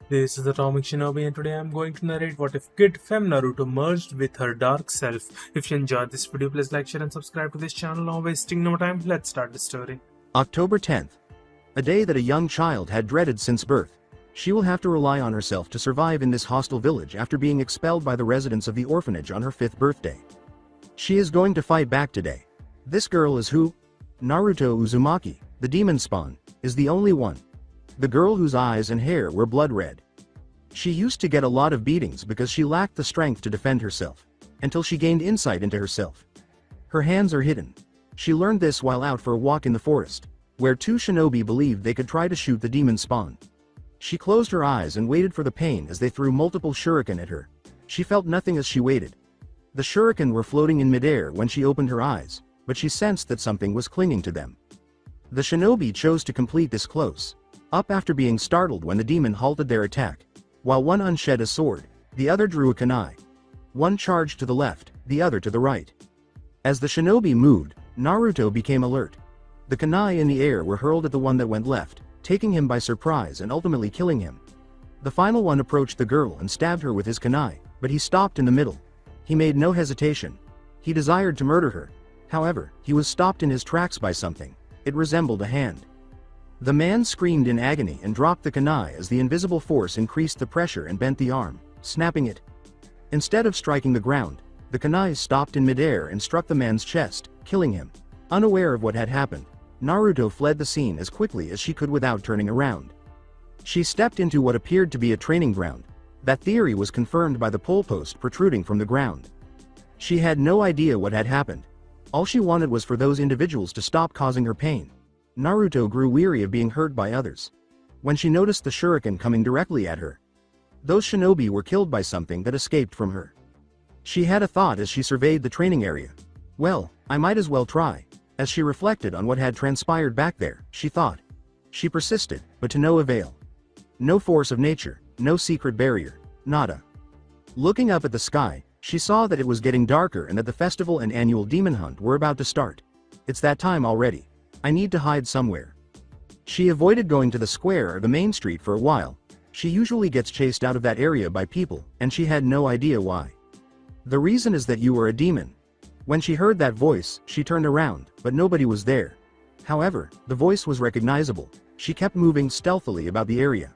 This is Atomic Shinobi and today I'm going to narrate what if Kid Fem-Naruto merged with her dark self. If you enjoyed this video, please like, share and subscribe to this channel. Now wasting no time, let's start the story. October 10th. A day that a young child had dreaded since birth. She will have to rely on herself to survive in this hostile village after being expelled by the residents of the orphanage on her 5th birthday. She is going to fight back today. This girl is who? Naruto Uzumaki, the demon spawn, is the only one. The girl whose eyes and hair were blood red. She used to get a lot of beatings because she lacked the strength to defend herself, until she gained insight into herself. Her hands are hidden. She learned this while out for a walk in the forest, where two shinobi believed they could try to shoot the demon spawn. She closed her eyes and waited for the pain as they threw multiple shuriken at her. She felt nothing as she waited. The shuriken were floating in midair when she opened her eyes, but she sensed that something was clinging to them. The shinobi chose to complete this close up after being startled when the demon halted their attack. While one unshed a sword, the other drew a kunai. One charged to the left, the other to the right. As the shinobi moved, Naruto became alert. The kunai in the air were hurled at the one that went left, taking him by surprise and ultimately killing him. The final one approached the girl and stabbed her with his kunai, but he stopped in the middle. He made no hesitation. He desired to murder her. However, he was stopped in his tracks by something. It resembled a hand. The man screamed in agony and dropped the kunai as the invisible force increased the pressure and bent the arm, snapping it. Instead of striking the ground, the kunai stopped in midair and struck the man's chest, killing him. Unaware of what had happened, Naruto fled the scene as quickly as she could without turning around. She stepped into what appeared to be a training ground. That theory was confirmed by the pole post protruding from the ground. She had no idea what had happened. All she wanted was for those individuals to stop causing her pain. Naruto grew weary of being hurt by others. When she noticed the shuriken coming directly at her, those shinobi were killed by something that escaped from her. She had a thought as she surveyed the training area. Well, I might as well try. As she reflected on what had transpired back there, she thought. She persisted, but to no avail. No force of nature, no secret barrier, nada. Looking up at the sky, she saw that it was getting darker and that the festival and annual demon hunt were about to start. It's that time already. I need to hide somewhere. She avoided going to the square or the main street for a while. She usually gets chased out of that area by people, and she had no idea why. The reason is that you were a demon. When she heard that voice, she turned around, but nobody was there. However, the voice was recognizable. She kept moving stealthily about the area.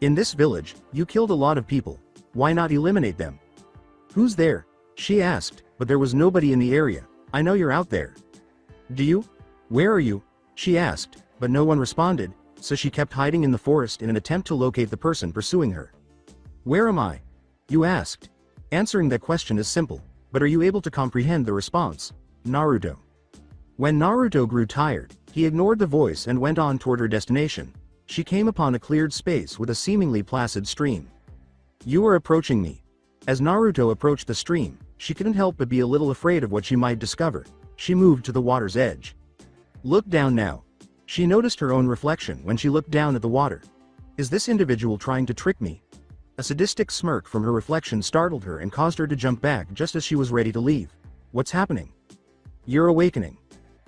In this village, you killed a lot of people. Why not eliminate them? Who's there? She asked, but there was nobody in the area. I know you're out there. Do you? Where are you? She asked, but no one responded, so she kept hiding in the forest in an attempt to locate the person pursuing her. Where am I? You asked. Answering that question is simple, but are you able to comprehend the response? Naruto. When Naruto grew tired, he ignored the voice and went on toward her destination. She came upon a cleared space with a seemingly placid stream. You are approaching me. As Naruto approached the stream, she couldn't help but be a little afraid of what she might discover. She moved to the water's edge. Look down now. She noticed her own reflection when she looked down at the water. Is this individual trying to trick me? A sadistic smirk from her reflection startled her and caused her to jump back just as she was ready to leave. What's happening? You're awakening.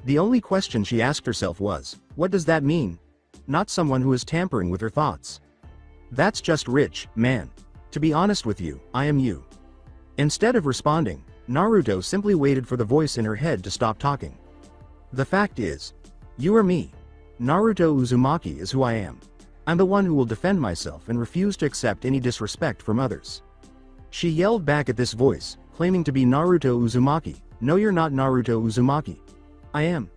The only question she asked herself was, what does that mean? Not someone who is tampering with her thoughts. That's just rich, man. To be honest with you, I am you. Instead of responding, Naruto simply waited for the voice in her head to stop talking. The fact is, you are me. Naruto Uzumaki is who I am. I'm the one who will defend myself and refuse to accept any disrespect from others. She yelled back at this voice, claiming to be Naruto Uzumaki. No, you're not Naruto Uzumaki. I am.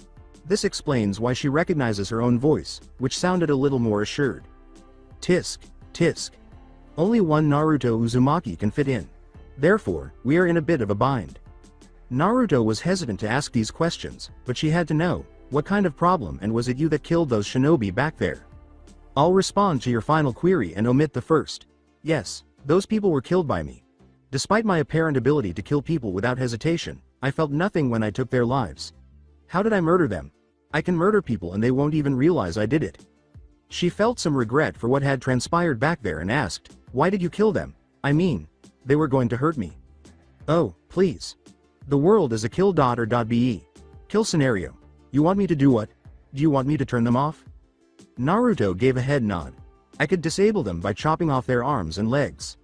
This explains why she recognizes her own voice, which sounded a little more assured. Tisk, tisk. Only one Naruto Uzumaki can fit in. Therefore, we are in a bit of a bind. Naruto was hesitant to ask these questions, but she had to know, what kind of problem and was it you that killed those shinobi back there? I'll respond to your final query and omit the first. Yes, those people were killed by me. Despite my apparent ability to kill people without hesitation, I felt nothing when I took their lives. How did I murder them? I can murder people and they won't even realize I did it. She felt some regret for what had transpired back there and asked, why did you kill them? I mean, they were going to hurt me. Oh, please. The world is a kill.or.be. Kill scenario. You want me to do what? Do you want me to turn them off? Naruto gave a head nod. I could disable them by chopping off their arms and legs.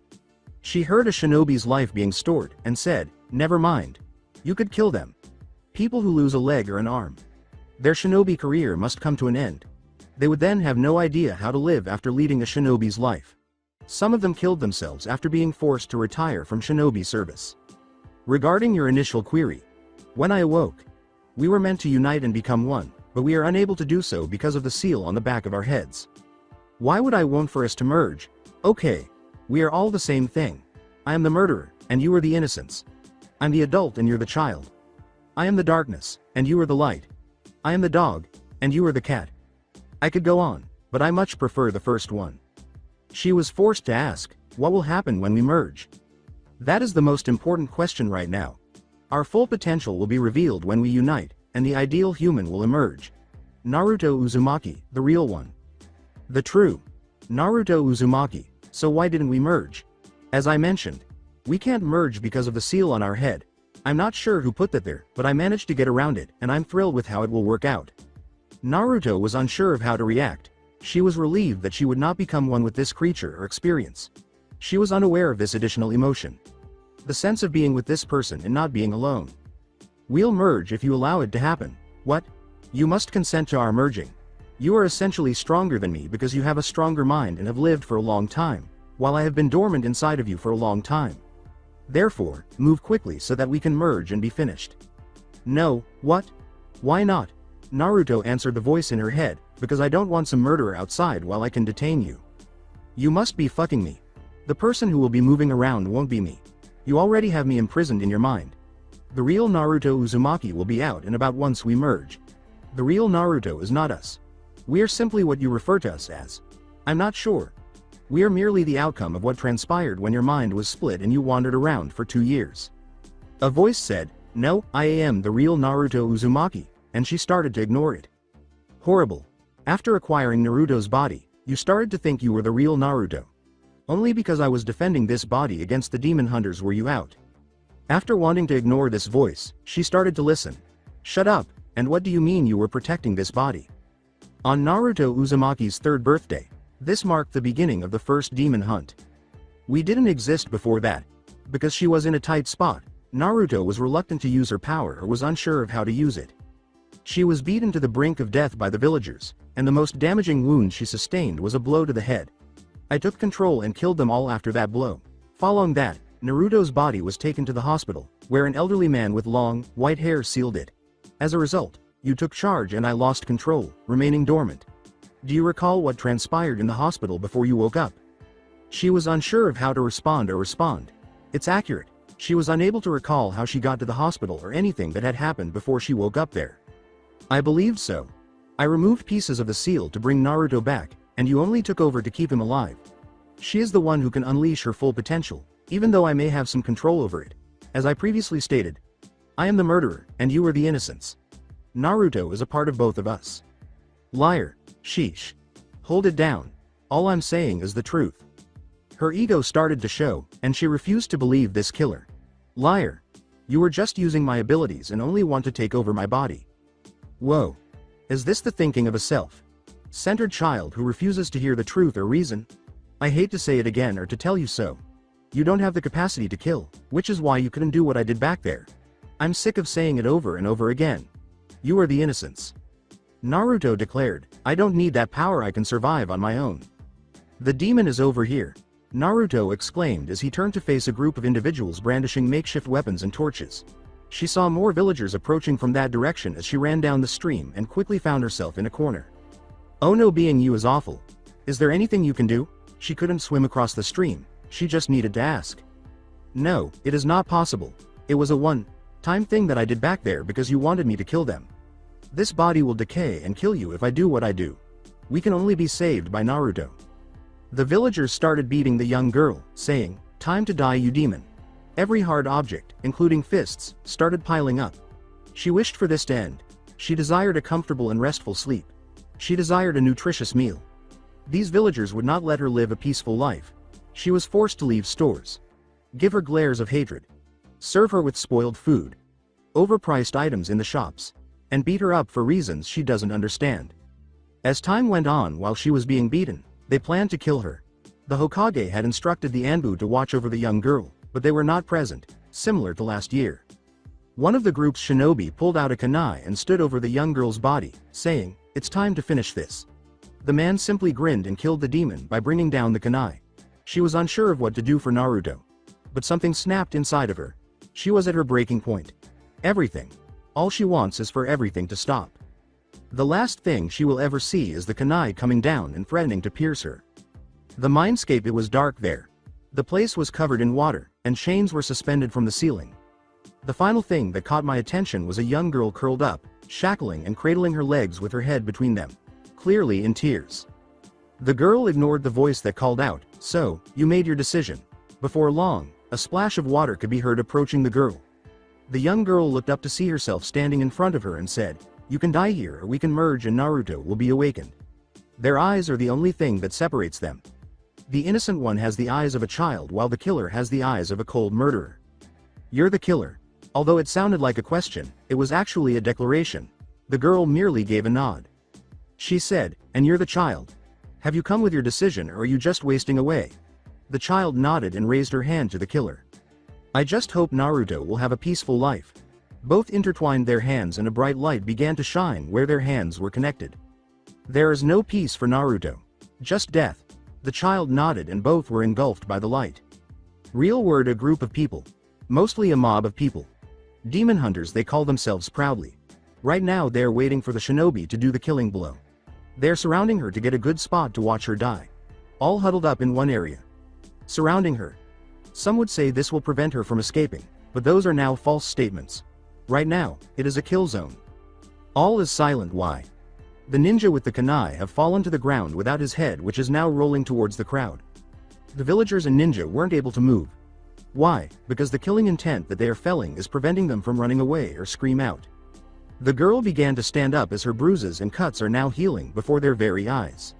She heard a shinobi's life being stored, and said, never mind. You could kill them. People who lose a leg or an arm, their shinobi career must come to an end. They would then have no idea how to live after leading a shinobi's life. Some of them killed themselves after being forced to retire from shinobi service. Regarding your initial query, when I awoke, we were meant to unite and become one, but we are unable to do so because of the seal on the back of our heads. Why would I want for us to merge? Okay, we are all the same thing. I am the murderer, and you are the innocents. I'm the adult and you're the child. I am the darkness, and you are the light. I am the dog, and you are the cat. I could go on, but I much prefer the first one. She was forced to ask, what will happen when we merge? That is the most important question right now. Our full potential will be revealed when we unite, and the ideal human will emerge. Naruto Uzumaki, the real one. The true Naruto Uzumaki. So why didn't we merge? As I mentioned, we can't merge because of the seal on our head. I'm not sure who put that there, but I managed to get around it, and I'm thrilled with how it will work out. Naruto was unsure of how to react. She was relieved that she would not become one with this creature or experience. She was unaware of this additional emotion. The sense of being with this person and not being alone. We'll merge if you allow it to happen. What? You must consent to our merging. You are essentially stronger than me because you have a stronger mind and have lived for a long time, while I have been dormant inside of you for a long time. Therefore, move quickly so that we can merge and be finished. No, what? Why not? Naruto answered the voice in her head, because I don't want some murderer outside while I can detain you. You must be fucking me. The person who will be moving around won't be me. You already have me imprisoned in your mind. The real Naruto Uzumaki will be out and about once we merge. The real Naruto is not us. We are simply what you refer to us as. I'm not sure. We are merely the outcome of what transpired when your mind was split and you wandered around for 2 years. A voice said, no, I am the real Naruto Uzumaki, and she started to ignore it. Horrible. After acquiring Naruto's body, you started to think you were the real Naruto. Only because I was defending this body against the demon hunters were you out. After wanting to ignore this voice, she started to listen. Shut up, and what do you mean you were protecting this body? On Naruto Uzumaki's 3rd birthday, this marked the beginning of the first demon hunt. We didn't exist before that. Because she was in a tight spot, Naruto was reluctant to use her power or was unsure of how to use it. She was beaten to the brink of death by the villagers, and the most damaging wound she sustained was a blow to the head. I took control and killed them all after that blow. Following that, Naruto's body was taken to the hospital, where an elderly man with long, white hair sealed it. As a result, you took charge and I lost control, remaining dormant. Do you recall what transpired in the hospital before you woke up? She was unsure of how to respond. It's accurate. She was unable to recall how she got to the hospital or anything that had happened before she woke up there. I believed so. I removed pieces of the seal to bring Naruto back, and you only took over to keep him alive. She is the one who can unleash her full potential, even though I may have some control over it. As I previously stated, I am the murderer, and you are the innocents. Naruto is a part of both of us. Liar. Sheesh. Hold it down. All I'm saying is the truth. Her ego started to show, and she refused to believe this killer. Liar. You were just using my abilities and only want to take over my body. Whoa. Is this the thinking of a self-centered child who refuses to hear the truth or reason? I hate to say it again or to tell you so. You don't have the capacity to kill, which is why you couldn't do what I did back there. I'm sick of saying it over and over again. You are the innocents. Naruto declared, I don't need that power, I can survive on my own. The demon is over here. Naruto exclaimed as he turned to face a group of individuals brandishing makeshift weapons and torches. She saw more villagers approaching from that direction as she ran down the stream and quickly found herself in a corner. Oh no, being you is awful. Is there anything you can do? She couldn't swim across the stream, she just needed to ask. No, it is not possible. It was a one-time thing that I did back there because you wanted me to kill them. This body will decay and kill you if I do what I do. We can only be saved by Naruto. The villagers started beating the young girl, saying, time to die, you demon. Every hard object, including fists, started piling up. She wished for this to end. She desired a comfortable and restful sleep. She desired a nutritious meal. These villagers would not let her live a peaceful life. She was forced to leave stores. Give her glares of hatred. Serve her with spoiled food. Overpriced items in the shops. And beat her up for reasons she doesn't understand. As time went on while she was being beaten, They planned to kill her. The Hokage had instructed the Anbu to watch over the young girl, but they were not present, similar to last year. One of the group's shinobi pulled out a kunai and stood over the young girl's body, saying, "It's time to finish this." The man simply grinned and killed the demon by bringing down the kunai. She was unsure of what to do for Naruto. But something snapped inside of her. She was at her breaking point. Everything. All she wants is for everything to stop. The last thing she will ever see is the kunai coming down and threatening to pierce her. The mindscape, it was dark there. The place was covered in water, and chains were suspended from the ceiling. The final thing that caught my attention was a young girl curled up, shackling and cradling her legs with her head between them, clearly in tears. The girl ignored the voice that called out, "So, you made your decision." Before long, a splash of water could be heard approaching the girl. The young girl looked up to see herself standing in front of her and said, "You can die here or we can merge and Naruto will be awakened." Their eyes are the only thing that separates them. The innocent one has the eyes of a child while the killer has the eyes of a cold murderer. "You're the killer." Although it sounded like a question, it was actually a declaration. The girl merely gave a nod. She said, "And you're the child. Have you come with your decision or are you just wasting away?" The child nodded and raised her hand to the killer. "I just hope Naruto will have a peaceful life." Both intertwined their hands and a bright light began to shine where their hands were connected. "There is no peace for Naruto. Just death." The child nodded and both were engulfed by the light. Real word, a group of people. Mostly a mob of people. Demon hunters, they call themselves proudly. Right now they are waiting for the shinobi to do the killing blow. They are surrounding her to get a good spot to watch her die. All huddled up in one area. Surrounding her. Some would say this will prevent her from escaping, but those are now false statements. Right now, it is a kill zone. All is silent. Why? The ninja with the kunai have fallen to the ground without his head, which is now rolling towards the crowd. The villagers and ninja weren't able to move. Why? Because the killing intent that they are felling is preventing them from running away or scream out. The girl began to stand up as her bruises and cuts are now healing before their very eyes.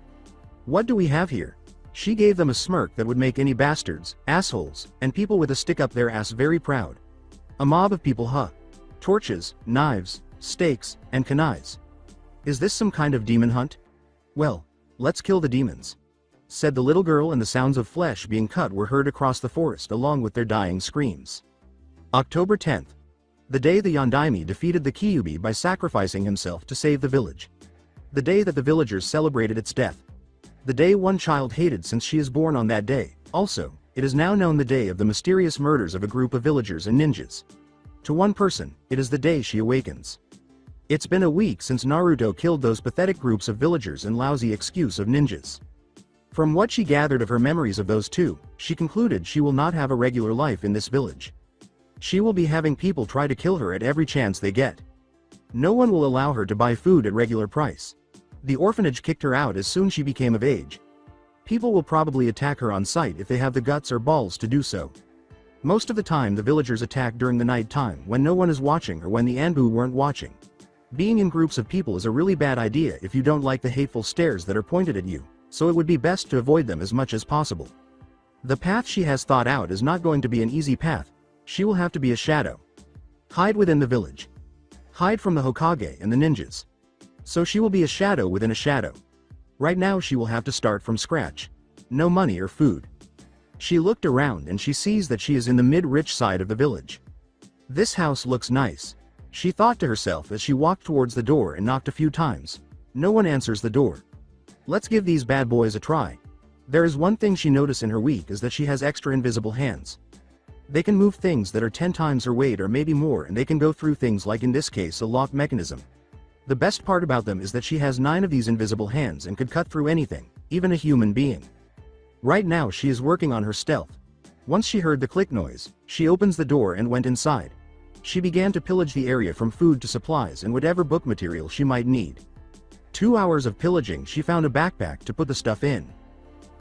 "What do we have here?" She gave them a smirk that would make any bastards, assholes, and people with a stick up their ass very proud. A mob of people, huh? Torches, knives, stakes, and kunais. Is this some kind of demon hunt? Well, let's kill the demons, said the little girl, and the sounds of flesh being cut were heard across the forest along with their dying screams. October 10th. The day the Yondaime defeated the Kyuubi by sacrificing himself to save the village. The day that the villagers celebrated its death. The day one child hated since she is born on that day. Also, it is now known the day of the mysterious murders of a group of villagers and ninjas. To one person, it is the day she awakens. It's been a week since Naruto killed those pathetic groups of villagers and lousy excuse of ninjas. From what she gathered of her memories of those two, she concluded she will not have a regular life in this village. She will be having people try to kill her at every chance they get. No one will allow her to buy food at regular price. The orphanage kicked her out as soon as she became of age. People will probably attack her on sight if they have the guts or balls to do so. Most of the time the villagers attack during the night time when no one is watching or when the Anbu weren't watching. Being in groups of people is a really bad idea if you don't like the hateful stares that are pointed at you, so it would be best to avoid them as much as possible. The path she has thought out is not going to be an easy path. She will have to be a shadow. Hide within the village. Hide from the Hokage and the ninjas. So she will be a shadow within a shadow. Right now she will have to start from scratch. No money or food. She looked around and she sees that she is in the mid-rich side of the village. This house looks nice, she thought to herself as she walked towards the door and knocked a few times. No one answers the door. Let's give these bad boys a try. There is one thing she noticed in her week is that she has extra invisible hands. They can move things that are 10 times her weight or maybe more, and they can go through things like in this case a lock mechanism. The best part about them is that she has 9 of these invisible hands and could cut through anything, even a human being. Right now she is working on her stealth. Once she heard the click noise, she opens the door and went inside. She began to pillage the area from food to supplies and whatever book material she might need. 2 hours of pillaging, she found a backpack to put the stuff in.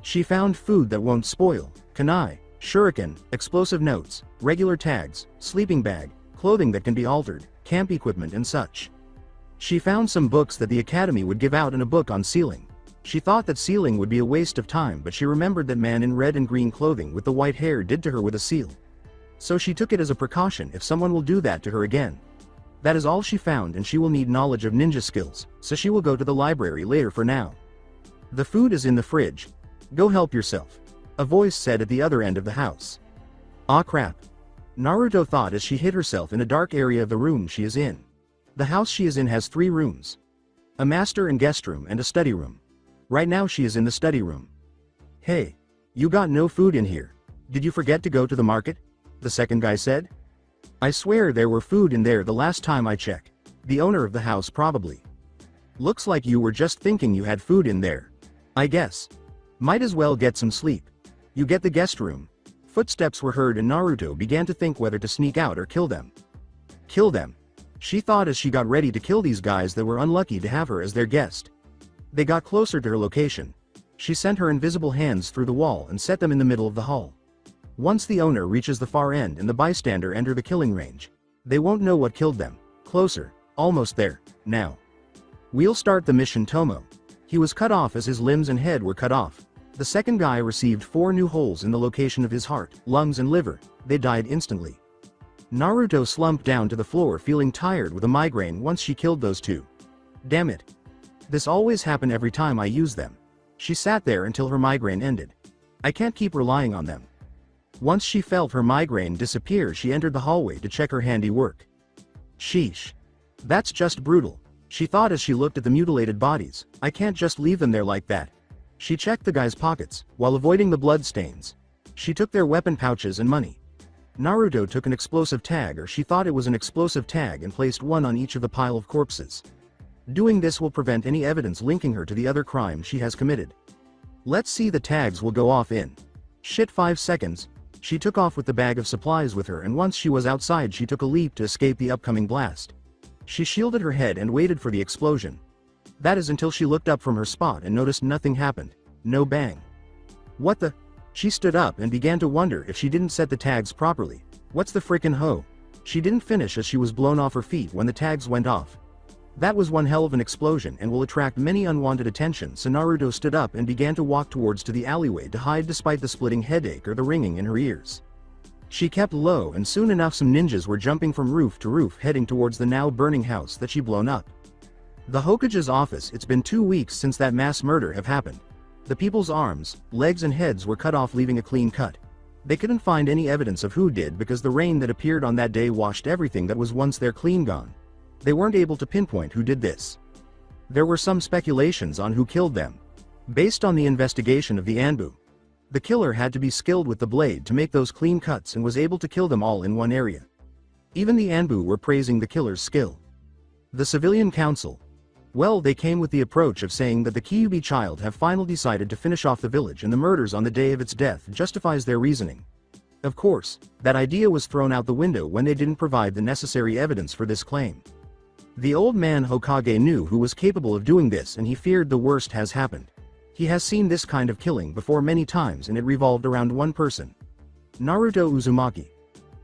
She found food that won't spoil, kunai, shuriken, explosive notes, regular tags, sleeping bag, clothing that can be altered, camp equipment and such. She found some books that the academy would give out and a book on sealing. She thought that sealing would be a waste of time, but she remembered that man in red and green clothing with the white hair did to her with a seal. So she took it as a precaution if someone will do that to her again. That is all she found, and she will need knowledge of ninja skills, so she will go to the library later for now. The food is in the fridge. Go help yourself. A voice said at the other end of the house. Aw crap. Naruto thought as she hid herself in a dark area of the room she is in. The house she is in has 3 rooms. A master and guest room and a study room. Right now she is in the study room. Hey. You got no food in here. Did you forget to go to the market? The second guy said. I swear there were food in there the last time I checked. The owner of the house probably. Looks like you were just thinking you had food in there. I guess. Might as well get some sleep. You get the guest room. Footsteps were heard and Naruto began to think whether to sneak out or kill them. Kill them. She thought as she got ready to kill these guys that were unlucky to have her as their guest. They got closer to her location. She sent her invisible hands through the wall and set them in the middle of the hall. Once the owner reaches the far end and the bystander enter the killing range, they won't know what killed them. Closer. Almost there. Now. We'll start the mission. Tomo. He was cut off as his limbs and head were cut off. The second guy received 4 new holes in the location of his heart, lungs and liver. They died instantly. Naruto slumped down to the floor feeling tired with a migraine once she killed those 2. Damn it. This always happened every time I use them. She sat there until her migraine ended. I can't keep relying on them. Once she felt her migraine disappear, she entered the hallway to check her handiwork. Sheesh. That's just brutal. She thought as she looked at the mutilated bodies. I can't just leave them there like that. She checked the guys' pockets, while avoiding the blood stains. She took their weapon pouches and money. Naruto took an explosive tag, or she thought it was an explosive tag, and placed one on each of the pile of corpses. Doing this will prevent any evidence linking her to the other crime she has committed. Let's see, the tags will go off in 5 seconds. She took off with the bag of supplies with her, and once she was outside she took a leap to escape the upcoming blast. She shielded her head and waited for the explosion. That is until she looked up from her spot and noticed nothing happened. No bang. What the? She stood up and began to wonder if she didn't set the tags properly. What's the frickin' ho? She didn't finish as she was blown off her feet when the tags went off. That was one hell of an explosion and will attract many unwanted attention, so Naruto stood up and began to walk towards the alleyway to hide despite the splitting headache or the ringing in her ears. She kept low, and soon enough some ninjas were jumping from roof to roof heading towards the now burning house that she blown up. The Hokage's office. It's been 2 weeks since that mass murder have happened. The people's arms, legs and heads were cut off, leaving a clean cut. They couldn't find any evidence of who did because the rain that appeared on that day washed everything that was once there clean gone. They weren't able to pinpoint who did this. There were some speculations on who killed them. Based on the investigation of the Anbu, the killer had to be skilled with the blade to make those clean cuts and was able to kill them all in one area. Even the Anbu were praising the killer's skill. The civilian council, well, they came with the approach of saying that the Kyuubi child have finally decided to finish off the village, and the murders on the day of its death justifies their reasoning. Of course, that idea was thrown out the window when they didn't provide the necessary evidence for this claim. The old man Hokage knew who was capable of doing this, and he feared the worst has happened. He has seen this kind of killing before many times, and it revolved around one person. Naruto Uzumaki.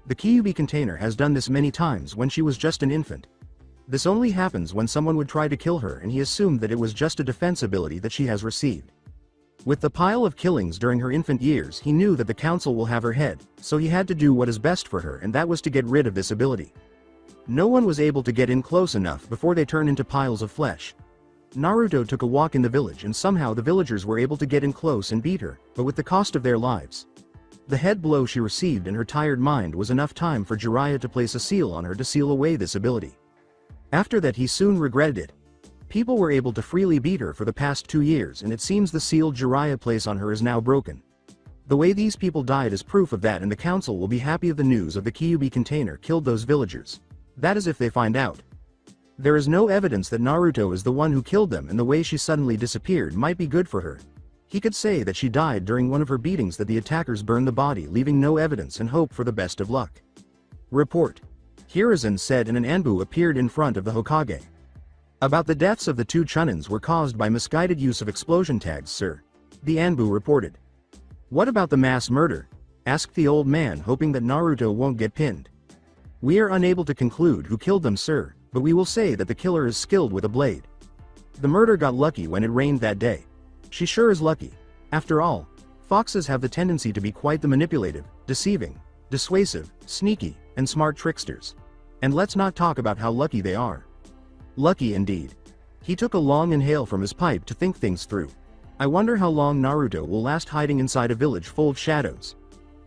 The Kyuubi container has done this many times when she was just an infant. This only happens when someone would try to kill her, and he assumed that it was just a defense ability that she has received. With the pile of killings during her infant years, he knew that the council will have her head, so he had to do what is best for her, and that was to get rid of this ability. No one was able to get in close enough before they turn into piles of flesh. Naruto took a walk in the village, and somehow the villagers were able to get in close and beat her, but with the cost of their lives. The head blow she received and her tired mind was enough time for Jiraiya to place a seal on her to seal away this ability. After that he soon regretted it. People were able to freely beat her for the past 2 years, and it seems the seal Jiraiya placed on her is now broken. The way these people died is proof of that, and the council will be happy of the news of the Kyuubi container killed those villagers. That is if they find out. There is no evidence that Naruto is the one who killed them, and the way she suddenly disappeared might be good for her. He could say that she died during one of her beatings, that the attackers burned the body leaving no evidence, and hope for the best of luck. Report. Hiruzen said, and an Anbu appeared in front of the Hokage. About the deaths of the 2 Chunins were caused by misguided use of explosion tags, sir. The Anbu reported. What about the mass murder? Asked the old man, hoping that Naruto won't get pinned. We are unable to conclude who killed them, sir, but we will say that the killer is skilled with a blade. The murder got lucky when it rained that day. She sure is lucky. After all, foxes have the tendency to be quite the manipulative, deceiving, dissuasive, sneaky, and smart tricksters. And let's not talk about how lucky they are. Lucky indeed. He took a long inhale from his pipe to think things through. I wonder how long Naruto will last hiding inside a village full of shadows.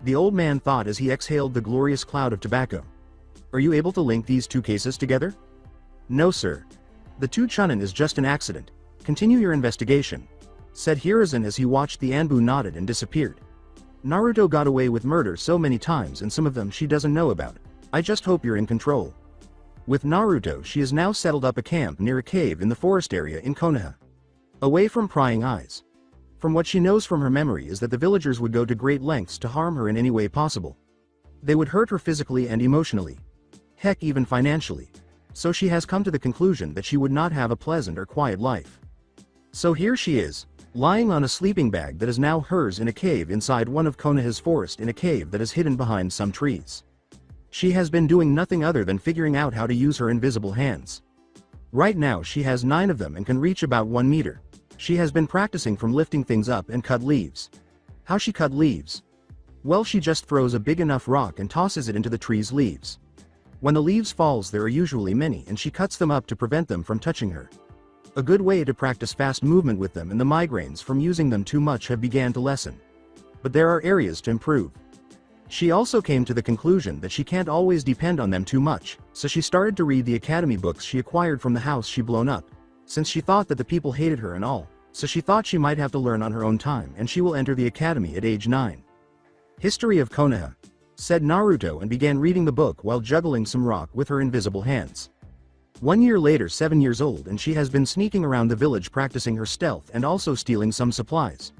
The old man thought as he exhaled the glorious cloud of tobacco. Are you able to link these two cases together? No, sir. The two Chunin is just an accident. Continue your investigation, said Hiruzen as he watched the Anbu nodded and disappeared. Naruto got away with murder so many times and some of them she doesn't know about. I just hope you're in control. With Naruto, she has now settled up a camp near a cave in the forest area in Konoha. Away from prying eyes. From what she knows from her memory is that the villagers would go to great lengths to harm her in any way possible. They would hurt her physically and emotionally. Heck, even financially. So she has come to the conclusion that she would not have a pleasant or quiet life. So here she is, lying on a sleeping bag that is now hers in a cave inside one of Konoha's forest, in a cave that is hidden behind some trees. She has been doing nothing other than figuring out how to use her invisible hands. Right now she has 9 of them and can reach about 1 meter. She has been practicing from lifting things up and cut leaves. How she cut leaves? Well, she just throws a big enough rock and tosses it into the tree's leaves. When the leaves falls, there are usually many, and she cuts them up to prevent them from touching her. A good way to practice fast movement with them, and the migraines from using them too much have began to lessen. But there are areas to improve. She also came to the conclusion that she can't always depend on them too much, so she started to read the academy books she acquired from the house she blown up, since she thought that the people hated her and all, so she thought she might have to learn on her own time, and she will enter the academy at age 9. History of Konoha, said Naruto, and began reading the book while juggling some rock with her invisible hands. 1 year later, 7 years old, and she has been sneaking around the village practicing her stealth and also stealing some supplies.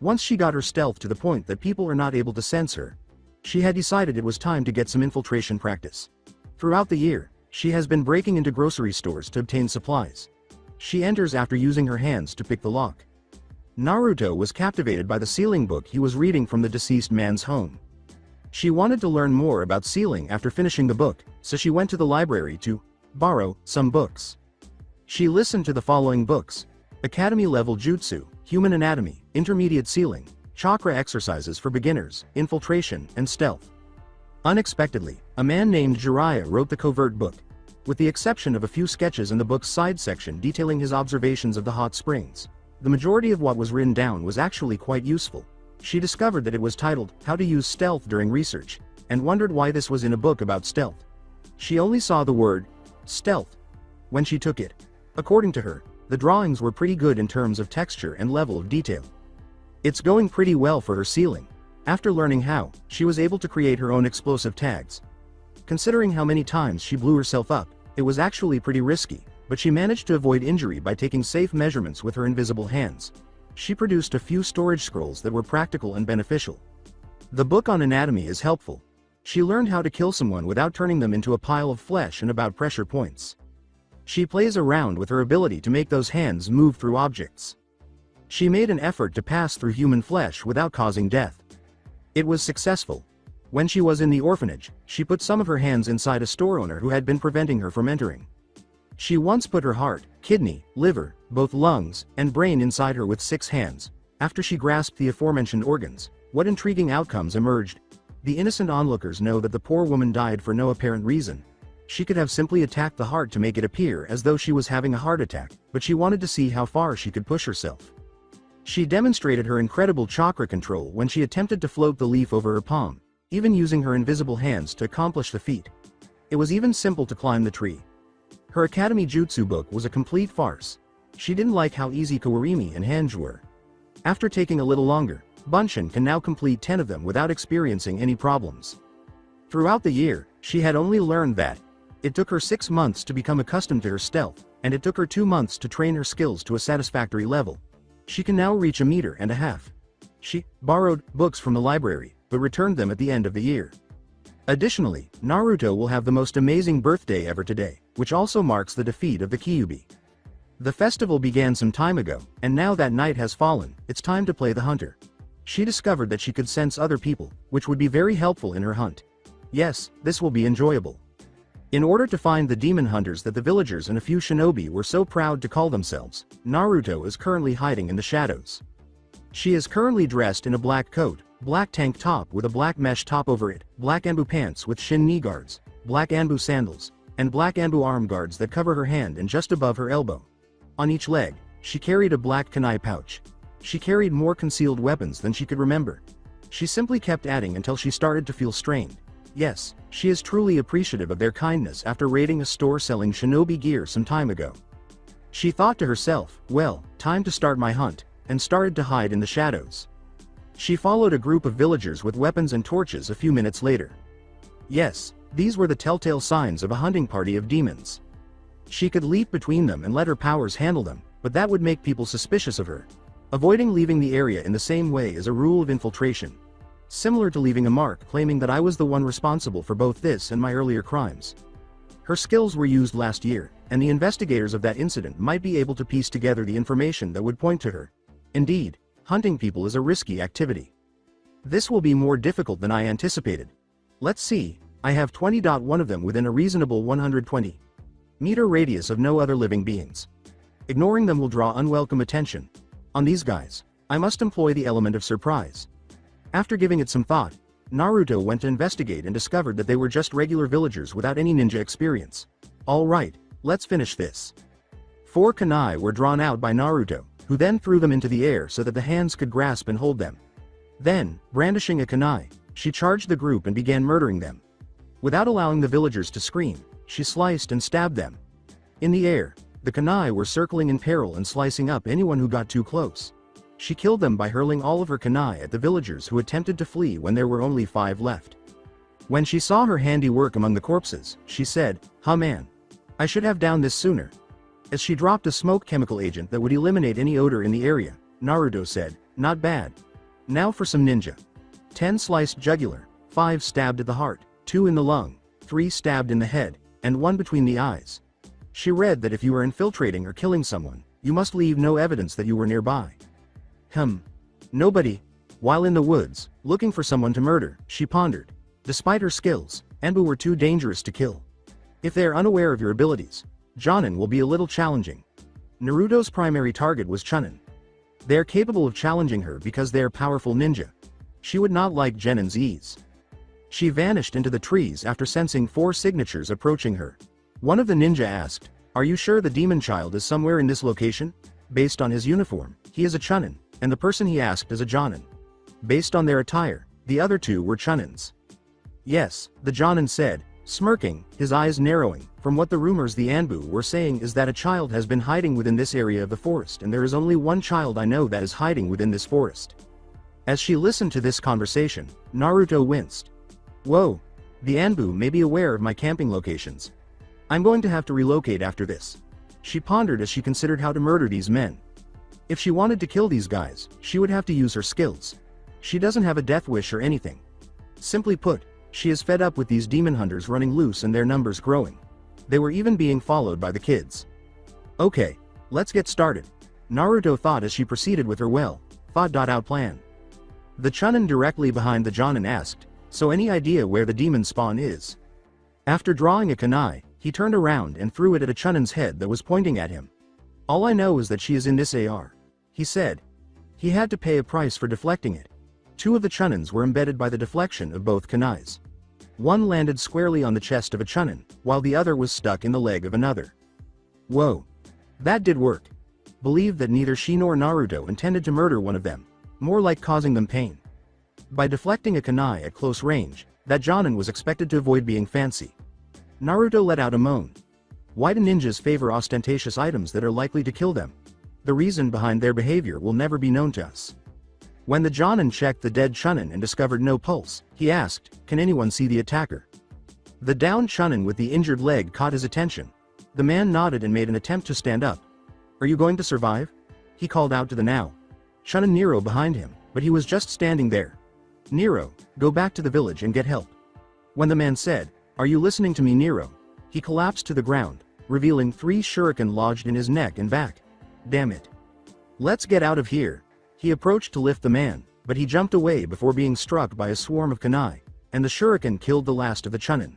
Once she got her stealth to the point that people are not able to sense her, she had decided it was time to get some infiltration practice. Throughout the year, she has been breaking into grocery stores to obtain supplies. She enters after using her hands to pick the lock. Naruto was captivated by the sealing book he was reading from the deceased man's home. She wanted to learn more about sealing after finishing the book, so she went to the library to borrow some books. She listened to the following books: Academy Level Jutsu, Human Anatomy, Intermediate Sealing, Chakra Exercises for Beginners, Infiltration, and Stealth. Unexpectedly, a man named Jiraiya wrote the covert book. With the exception of a few sketches in the book's side section detailing his observations of the hot springs, the majority of what was written down was actually quite useful. She discovered that it was titled, How to Use Stealth During Research, and wondered why this was in a book about stealth. She only saw the word, stealth, when she took it. According to her, the drawings were pretty good in terms of texture and level of detail. It's going pretty well for her sealing. After learning how, she was able to create her own explosive tags. Considering how many times she blew herself up, it was actually pretty risky, but she managed to avoid injury by taking safe measurements with her invisible hands. She produced a few storage scrolls that were practical and beneficial. The book on anatomy is helpful. She learned how to kill someone without turning them into a pile of flesh and about pressure points. She plays around with her ability to make those hands move through objects. She made an effort to pass through human flesh without causing death. It was successful. When she was in the orphanage, she put some of her hands inside a store owner who had been preventing her from entering. She once put her heart, kidney, liver, both lungs, and brain inside her with 6 hands. After she grasped the aforementioned organs, what intriguing outcomes emerged? The innocent onlookers know that the poor woman died for no apparent reason. She could have simply attacked the heart to make it appear as though she was having a heart attack, but she wanted to see how far she could push herself. She demonstrated her incredible chakra control when she attempted to float the leaf over her palm, even using her invisible hands to accomplish the feat. It was even simple to climb the tree. Her Academy Jutsu book was a complete farce. She didn't like how easy Kawarimi and Hange were. After taking a little longer, Bunshin can now complete 10 of them without experiencing any problems. Throughout the year, she had only learned that it took her 6 months to become accustomed to her stealth, and it took her 2 months to train her skills to a satisfactory level. She can now reach 1.5 meters. She borrowed books from the library, but returned them at the end of the year. Additionally, Naruto will have the most amazing birthday ever today, which also marks the defeat of the Kyuubi. The festival began some time ago, and now that night has fallen, it's time to play the hunter. She discovered that she could sense other people, which would be very helpful in her hunt. Yes, this will be enjoyable. In order to find the demon hunters that the villagers and a few shinobi were so proud to call themselves, Naruto is currently hiding in the shadows. She is currently dressed in a black coat, black tank top with a black mesh top over it, black Anbu pants with shin knee guards, black Anbu sandals, and black Anbu arm guards that cover her hand and just above her elbow. On each leg, she carried a black kunai pouch. She carried more concealed weapons than she could remember. She simply kept adding until she started to feel strained. Yes, she is truly appreciative of their kindness after raiding a store selling shinobi gear some time ago. She thought to herself, well, time to start my hunt, and started to hide in the shadows. She followed a group of villagers with weapons and torches a few minutes later. Yes, these were the telltale signs of a hunting party of demons. She could leap between them and let her powers handle them, but that would make people suspicious of her. Avoiding leaving the area in the same way is a rule of infiltration. Similar to leaving a mark claiming that I was the one responsible for both this and my earlier crimes. Her skills were used last year, and the investigators of that incident might be able to piece together the information that would point to her. Indeed, hunting people is a risky activity. This will be more difficult than I anticipated. Let's see, I have 20.1 of them within a reasonable 120-meter radius of no other living beings. Ignoring them will draw unwelcome attention. On these guys, I must employ the element of surprise. After giving it some thought, Naruto went to investigate and discovered that they were just regular villagers without any ninja experience. Alright, let's finish this. 4 kunai were drawn out by Naruto, who then threw them into the air so that the hands could grasp and hold them. Then, brandishing a kunai, she charged the group and began murdering them. Without allowing the villagers to scream, she sliced and stabbed them. In the air, the kunai were circling in peril and slicing up anyone who got too close. She killed them by hurling all of her kunai at the villagers who attempted to flee when there were only 5 left. When she saw her handiwork among the corpses, she said, "Huh man. I should have downed this sooner." As she dropped a smoke chemical agent that would eliminate any odor in the area, Naruto said, "Not bad. Now for some ninja." 10 sliced jugular, 5 stabbed at the heart, 2 in the lung, 3 stabbed in the head, and 1 between the eyes. She read that if you were infiltrating or killing someone, you must leave no evidence that you were nearby. Nobody. While in the woods, looking for someone to murder, she pondered. Despite her skills, Anbu were too dangerous to kill. If they are unaware of your abilities, Jonin will be a little challenging. Naruto's primary target was Chunin. They are capable of challenging her because they are powerful ninja. She would not like Genin's ease. She vanished into the trees after sensing 4 signatures approaching her. One of the ninja asked, "Are you sure the demon child is somewhere in this location? Based on his uniform, he is a Chunin, and the person he asked is a Jonin. Based on their attire, the other 2 were Chunins." "Yes," the Jonin said, smirking, his eyes narrowing. "From what the rumors the Anbu were saying is that a child has been hiding within this area of the forest, and there is only one child I know that is hiding within this forest." As she listened to this conversation, Naruto winced. "Whoa, the Anbu may be aware of my camping locations. I'm going to have to relocate after this." She pondered as she considered how to murder these men. If she wanted to kill these guys, she would have to use her skills. She doesn't have a death wish or anything. Simply put, she is fed up with these demon hunters running loose and their numbers growing. They were even being followed by the kids. "Okay, let's get started," Naruto thought as she proceeded with her well-thought-out plan. The Chunin directly behind the Jonin asked, "So any idea where the demon spawn is?" After drawing a kunai, he turned around and threw it at a Chunin's head that was pointing at him. "All I know is that she is in this AR," he said. He had to pay a price for deflecting it. 2 of the Chunins were embedded by the deflection of both kunais. One landed squarely on the chest of a Chunin, while the other was stuck in the leg of another. Whoa. That did work. Believed that neither she nor Naruto intended to murder one of them, more like causing them pain. By deflecting a kunai at close range, that Jonin was expected to avoid being fancy. Naruto let out a moan. Why do ninjas favor ostentatious items that are likely to kill them? The reason behind their behavior will never be known to us. When the Jonin checked the dead Chunin and discovered no pulse, he asked, "Can anyone see the attacker?" The downed Chunin with the injured leg caught his attention. The man nodded and made an attempt to stand up. "Are you going to survive?" he called out to the now Chunin Nero behind him, but he was just standing there. "Nero, go back to the village and get help." When the man said, "Are you listening to me, Nero?" he collapsed to the ground, revealing 3 shuriken lodged in his neck and back. "Damn it. Let's get out of here." He approached to lift the man, but he jumped away before being struck by a swarm of kunai, and the shuriken killed the last of the Chunin.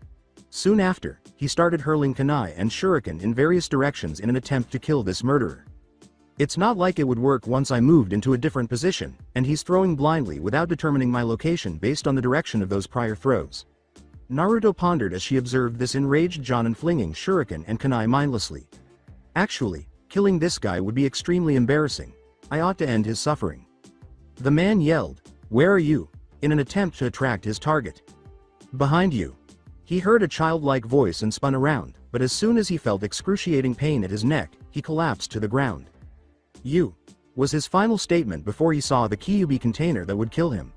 Soon after, he started hurling kunai and shuriken in various directions in an attempt to kill this murderer. "It's not like it would work once I moved into a different position, and he's throwing blindly without determining my location based on the direction of those prior throws." Naruto pondered as she observed this enraged Jonin flinging shuriken and kunai mindlessly. Actually, killing this guy would be extremely embarrassing. I ought to end his suffering." The man yelled, "Where are you?" in an attempt to attract his target. "Behind you." He heard a childlike voice and spun around, but as soon as he felt excruciating pain at his neck, he collapsed to the ground. "You," was his final statement before he saw the Kyuubi container that would kill him.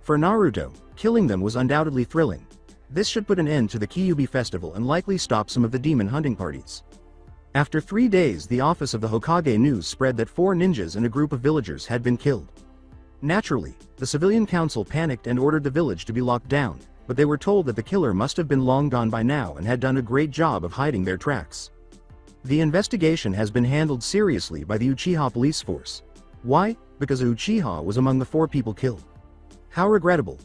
For Naruto, killing them was undoubtedly thrilling. This should put an end to the Kyuubi festival and likely stop some of the demon hunting parties. After 3 days, the office of the Hokage news spread that 4 ninjas and a group of villagers had been killed. Naturally, the civilian council panicked and ordered the village to be locked down, but they were told that the killer must have been long gone by now and had done a great job of hiding their tracks. The investigation has been handled seriously by the Uchiha police force. Why? Because Uchiha was among the 4 people killed. How regrettable.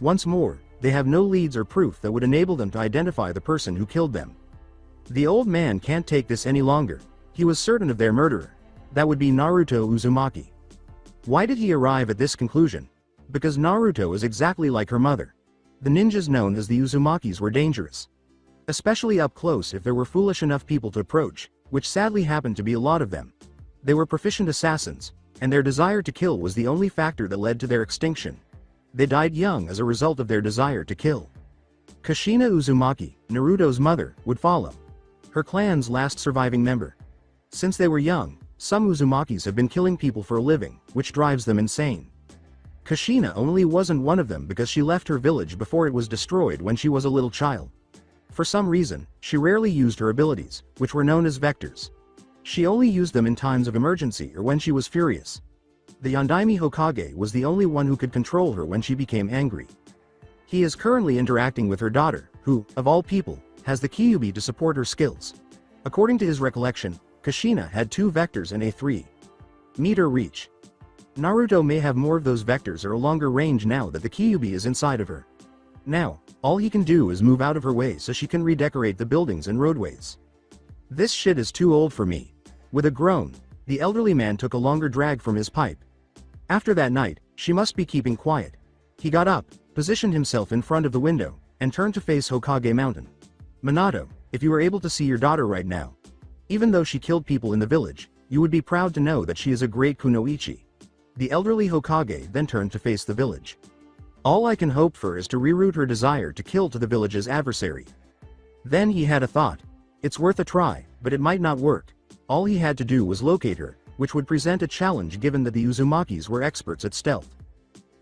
Once more, they have no leads or proof that would enable them to identify the person who killed them. The old man can't take this any longer. He was certain of their murderer. That would be Naruto Uzumaki. Why did he arrive at this conclusion? Because Naruto is exactly like her mother. The ninjas known as the Uzumakis were dangerous. Especially up close if there were foolish enough people to approach, which sadly happened to be a lot of them. They were proficient assassins, and their desire to kill was the only factor that led to their extinction. They died young as a result of their desire to kill. Kushina Uzumaki, Naruto's mother, would follow. Her clan's last surviving member. Since they were young, some Uzumakis have been killing people for a living, which drives them insane. Kushina only wasn't one of them because she left her village before it was destroyed when she was a little child. For some reason, she rarely used her abilities, which were known as vectors. She only used them in times of emergency or when she was furious. The Yondaime Hokage was the only one who could control her when she became angry. He is currently interacting with her daughter, who, of all people, has the Kyuubi to support her skills. According to his recollection, Kushina had 2 vectors and a 3-meter reach. Naruto may have more of those vectors or a longer range now that the Kyuubi is inside of her. Now, all he can do is move out of her way so she can redecorate the buildings and roadways. "This shit is too old for me." With a groan, the elderly man took a longer drag from his pipe. After that night, she must be keeping quiet. He got up, positioned himself in front of the window, and turned to face Hokage Mountain. "Minato, if you were able to see your daughter right now, even though she killed people in the village, you would be proud to know that she is a great kunoichi." The elderly Hokage then turned to face the village. "All I can hope for is to reroute her desire to kill to the village's adversary." Then he had a thought. It's worth a try, but it might not work. All he had to do was locate her, which would present a challenge given that the Uzumakis were experts at stealth.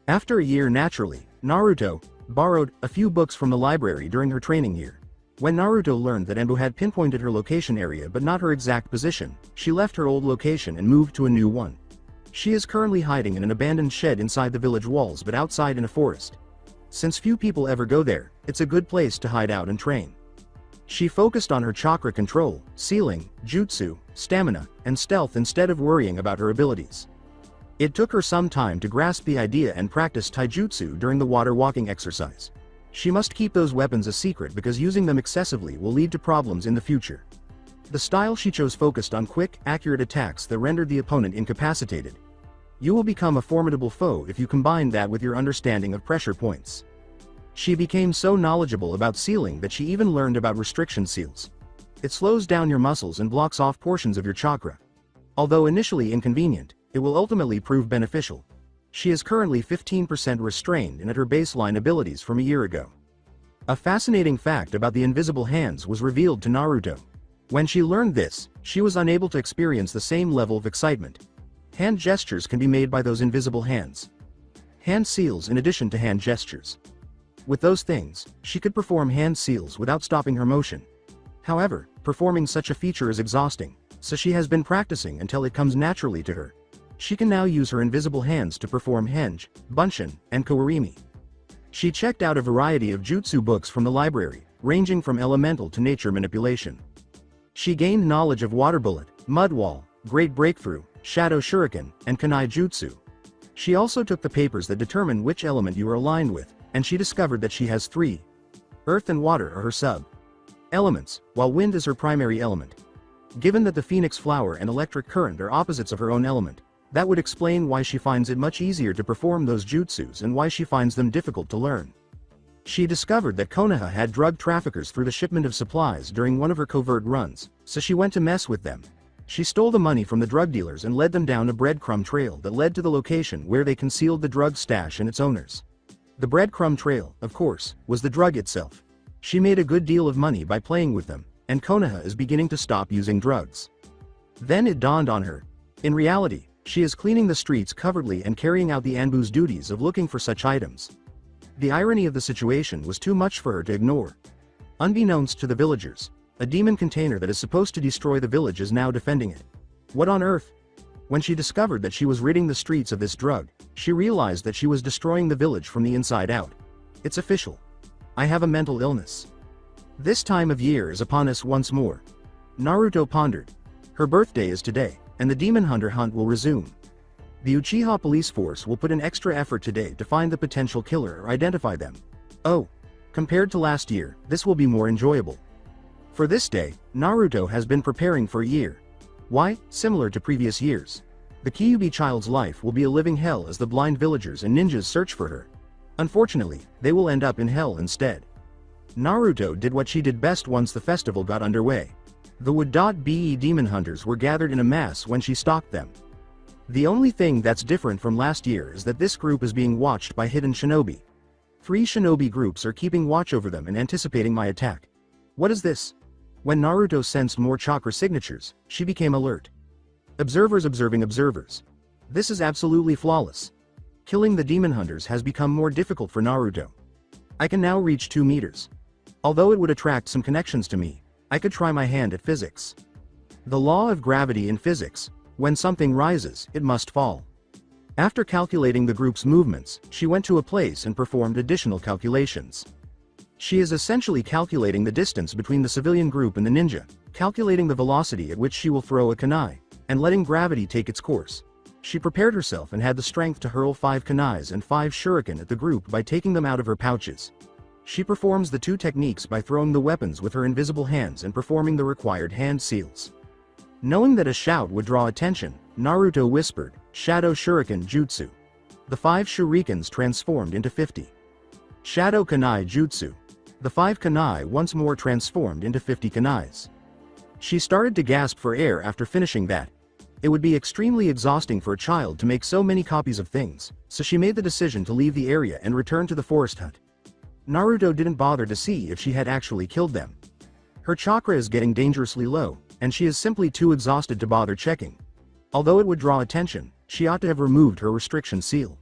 After a year, naturally, Naruto borrowed a few books from the library during her training year. When Naruto learned that Embu had pinpointed her location area but not her exact position, she left her old location and moved to a new one. She is currently hiding in an abandoned shed inside the village walls but outside in a forest. Since few people ever go there, it's a good place to hide out and train. She focused on her chakra control, sealing, jutsu, stamina, and stealth instead of worrying about her abilities. It took her some time to grasp the idea and practice taijutsu during the water walking exercise. She must keep those weapons a secret because using them excessively will lead to problems in the future. The style she chose focused on quick, accurate attacks that rendered the opponent incapacitated. You will become a formidable foe if you combine that with your understanding of pressure points. She became so knowledgeable about sealing that she even learned about restriction seals. It slows down your muscles and blocks off portions of your chakra. Although initially inconvenient, it will ultimately prove beneficial. She is currently 15% restrained and at her baseline abilities from a year ago. A fascinating fact about the invisible hands was revealed to Naruto. When she learned this, she was unable to experience the same level of excitement. Hand gestures can be made by those invisible hands. Hand seals in addition to hand gestures. With those things, she could perform hand seals without stopping her motion. However, performing such a feature is exhausting, so she has been practicing until it comes naturally to her. She can now use her invisible hands to perform henge, bunshin, and kawarimi. She checked out a variety of jutsu books from the library, ranging from elemental to nature manipulation. She gained knowledge of water bullet, mud wall, great breakthrough, shadow shuriken, and kunai jutsu. She also took the papers that determine which element you are aligned with, and she discovered that she has 3. Earth and water are her sub-elements, while wind is her primary element. Given that the phoenix flower and electric current are opposites of her own element, that would explain why she finds it much easier to perform those jutsus and why she finds them difficult to learn. She discovered that Konoha had drug traffickers through the shipment of supplies during one of her covert runs, so she went to mess with them. She stole the money from the drug dealers and led them down a breadcrumb trail that led to the location where they concealed the drug stash and its owners. The breadcrumb trail, of course, was the drug itself. She made a good deal of money by playing with them, and Konoha is beginning to stop using drugs. Then it dawned on her. In reality, she is cleaning the streets covertly and carrying out the Anbu's duties of looking for such items. The irony of the situation was too much for her to ignore. Unbeknownst to the villagers, a demon container that is supposed to destroy the village is now defending it. What on earth? When she discovered that she was ridding the streets of this drug, she realized that she was destroying the village from the inside out. It's official. I have a mental illness. This time of year is upon us once more. Naruto pondered. Her birthday is today, and the demon hunter hunt will resume. The Uchiha police force will put an extra effort today to find the potential killer or identify them. Oh, compared to last year, this will be more enjoyable. For this day, Naruto has been preparing for a year. Why? Similar to previous years. The Kyuubi child's life will be a living hell as the blind villagers and ninjas search for her. Unfortunately, they will end up in hell instead. Naruto did what she did best once the festival got underway. The would.be demon hunters were gathered in a mass when she stalked them. The only thing that's different from last year is that this group is being watched by hidden shinobi. 3 shinobi groups are keeping watch over them and anticipating my attack. What is this? When Naruto sensed more chakra signatures, she became alert. Observers observing observers. This is absolutely flawless. Killing the demon hunters has become more difficult for Naruto. I can now reach 2 meters. Although it would attract some connections to me, I could try my hand at physics. The law of gravity in physics: when something rises, it must fall. After calculating the group's movements, she went to a place and performed additional calculations. She is essentially calculating the distance between the civilian group and the ninja, calculating the velocity at which she will throw a kunai, and letting gravity take its course. She prepared herself and had the strength to hurl 5 kunais and 5 shuriken at the group by taking them out of her pouches. She performs the 2 techniques by throwing the weapons with her invisible hands and performing the required hand seals. Knowing that a shout would draw attention, Naruto whispered, "Shadow Shuriken Jutsu." The 5 shurikens transformed into 50. Shadow Kunai Jutsu. The 5 kunai once more transformed into 50 kunais. She started to gasp for air after finishing that. It would be extremely exhausting for a child to make so many copies of things, so she made the decision to leave the area and return to the forest hut. Naruto didn't bother to see if she had actually killed them. Her chakra is getting dangerously low, and she is simply too exhausted to bother checking. Although it would draw attention, she ought to have removed her restriction seal.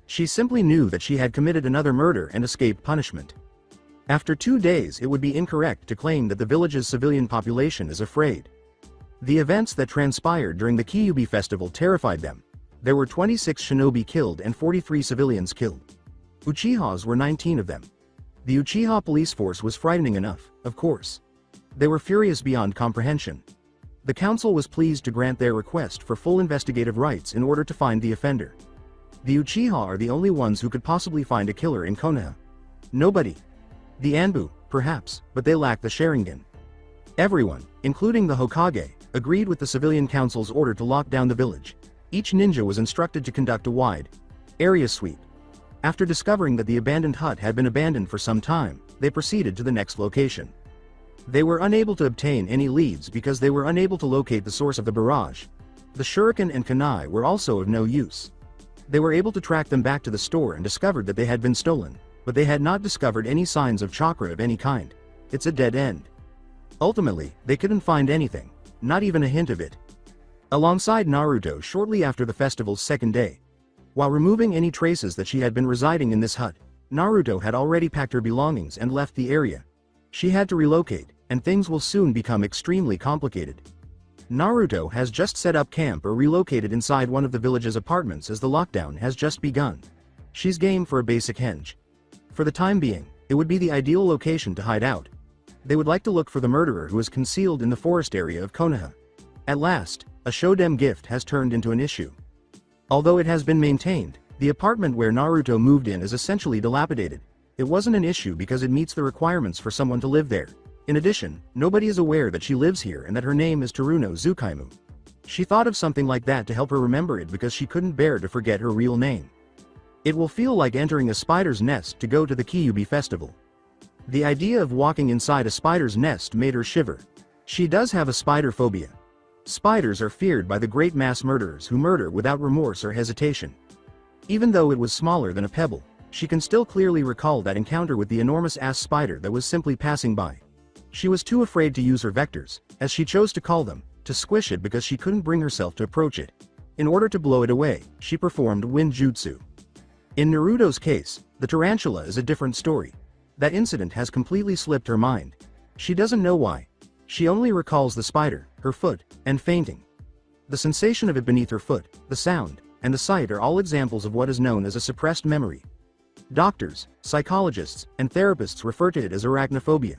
She simply knew that she had committed another murder and escaped punishment. After 2 days, it would be incorrect to claim that the village's civilian population is afraid. The events that transpired during the Kyuubi festival terrified them. There were 26 shinobi killed and 43 civilians killed. Uchihas were 19 of them. The Uchiha police force was frightening enough, of course. They were furious beyond comprehension. The council was pleased to grant their request for full investigative rights in order to find the offender. The Uchiha are the only ones who could possibly find a killer in Konoha. Nobody. The Anbu, perhaps, but they lack the Sharingan. Everyone, including the Hokage, agreed with the civilian council's order to lock down the village. Each ninja was instructed to conduct a wide area sweep. After discovering that the abandoned hut had been abandoned for some time, they proceeded to the next location. They were unable to obtain any leads because they were unable to locate the source of the barrage. The shuriken and kunai were also of no use. They were able to track them back to the store and discovered that they had been stolen, but they had not discovered any signs of chakra of any kind. It's a dead end. Ultimately, they couldn't find anything, not even a hint of it. Alongside Naruto shortly after the festival's second day. While removing any traces that she had been residing in this hut, Naruto had already packed her belongings and left the area. She had to relocate, and things will soon become extremely complicated. Naruto has just set up camp or relocated inside one of the village's apartments as the lockdown has just begun. She's game for a basic henge. For the time being, it would be the ideal location to hide out. They would like to look for the murderer who is concealed in the forest area of Konoha. At last, a Shodem gift has turned into an issue. Although it has been maintained, the apartment where Naruto moved in is essentially dilapidated. It wasn't an issue because it meets the requirements for someone to live there. In addition, nobody is aware that she lives here and that her name is Teruno Zukaimu. She thought of something like that to help her remember it because she couldn't bear to forget her real name. It will feel like entering a spider's nest to go to the Kyuubi festival. The idea of walking inside a spider's nest made her shiver. She does have a spider phobia. Spiders are feared by the great mass murderers who murder without remorse or hesitation. Even though it was smaller than a pebble, she can still clearly recall that encounter with the enormous ass spider that was simply passing by. She was too afraid to use her vectors, as she chose to call them, to squish it because she couldn't bring herself to approach it. In order to blow it away, she performed wind jutsu. In Naruto's case, the tarantula is a different story. That incident has completely slipped her mind. She doesn't know why. She only recalls the spider, her foot, and fainting. The sensation of it beneath her foot, the sound, and the sight are all examples of what is known as a suppressed memory. Doctors, psychologists, and therapists refer to it as arachnophobia.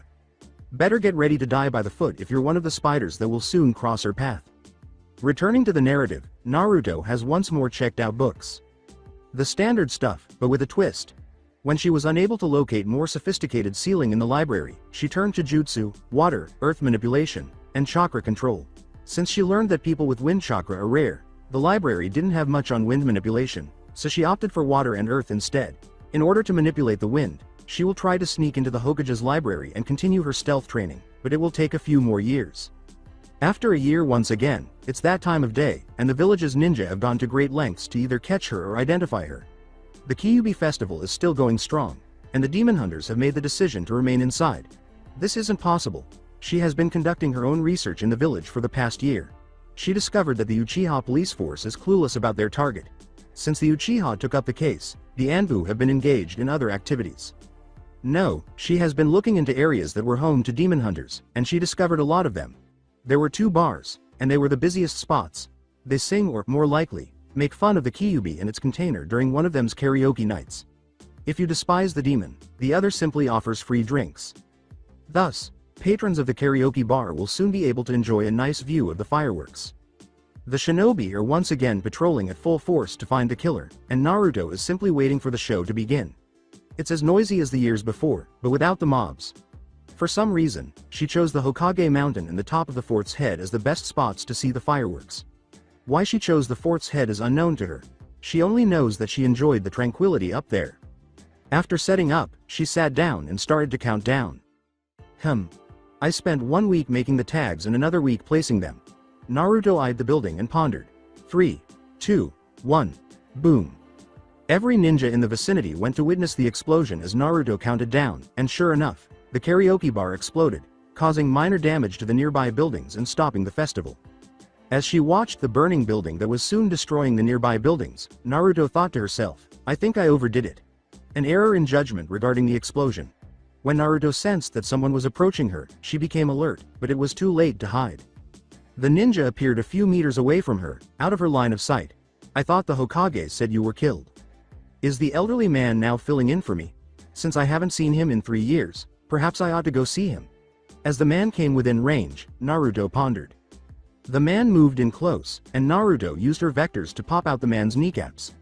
Better get ready to die by the foot if you're one of the spiders that will soon cross her path. Returning to the narrative, Naruto has once more checked out books. The standard stuff, but with a twist. When she was unable to locate more sophisticated sealing in the library, she turned to jutsu, water, earth manipulation, and chakra control. Since she learned that people with wind chakra are rare, the library didn't have much on wind manipulation, so she opted for water and earth instead. In order to manipulate the wind, she will try to sneak into the Hokage's library and continue her stealth training, but it will take a few more years. After a year once again, it's that time of day, and the village's ninja have gone to great lengths to either catch her or identify her. The Kyuubi festival is still going strong, and the demon hunters have made the decision to remain inside. This isn't possible. She has been conducting her own research in the village for the past year. She discovered that the Uchiha police force is clueless about their target. Since the Uchiha took up the case, the Anbu have been engaged in other activities. No, she has been looking into areas that were home to demon hunters, and she discovered a lot of them. There were 2 bars, and they were the busiest spots. They sing or, more likely, make fun of the Kyuubi and its container during one of them's karaoke nights. If you despise the demon, the other simply offers free drinks. Thus, patrons of the karaoke bar will soon be able to enjoy a nice view of the fireworks. The shinobi are once again patrolling at full force to find the killer, and Naruto is simply waiting for the show to begin. It's as noisy as the years before, but without the mobs. For some reason, she chose the Hokage mountain and the top of the fort's head as the best spots to see the fireworks. Why she chose the fort's head is unknown to her. She only knows that she enjoyed the tranquility up there. After setting up, she sat down and started to count down. I spent 1 week making the tags and another week placing them. Naruto eyed the building and pondered. 3, 2, 1, boom. Every ninja in the vicinity went to witness the explosion as Naruto counted down, and sure enough, the karaoke bar exploded, causing minor damage to the nearby buildings and stopping the festival. As she watched the burning building that was soon destroying the nearby buildings, Naruto thought to herself, I think I overdid it. An error in judgment regarding the explosion. When Naruto sensed that someone was approaching her, she became alert, but it was too late to hide. The ninja appeared a few meters away from her, out of her line of sight. I thought the Hokage said you were killed. Is the elderly man now filling in for me? Since I haven't seen him in 3 years, perhaps I ought to go see him. As the man came within range, Naruto pondered. The man moved in close, and Naruto used her vectors to pop out the man's kneecaps.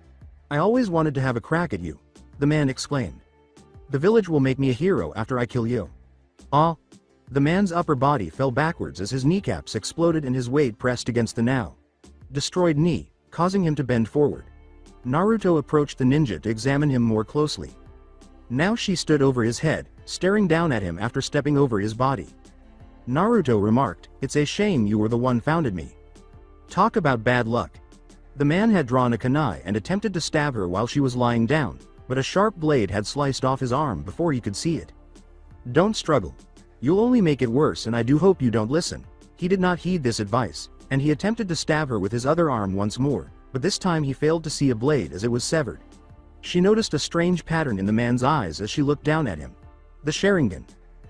I always wanted to have a crack at you, the man exclaimed. The village will make me a hero after I kill you. Ah! The man's upper body fell backwards as his kneecaps exploded and his weight pressed against the now destroyed knee, causing him to bend forward. Naruto approached the ninja to examine him more closely. Now she stood over his head, staring down at him after stepping over his body. Naruto remarked, it's a shame you were the one founded me. Talk about bad luck. The man had drawn a kunai and attempted to stab her while she was lying down, but a sharp blade had sliced off his arm before he could see it. Don't struggle. You'll only make it worse, and I do hope you don't listen. He did not heed this advice, and he attempted to stab her with his other arm once more, but this time he failed to see a blade as it was severed. She noticed a strange pattern in the man's eyes as she looked down at him. The Sharingan.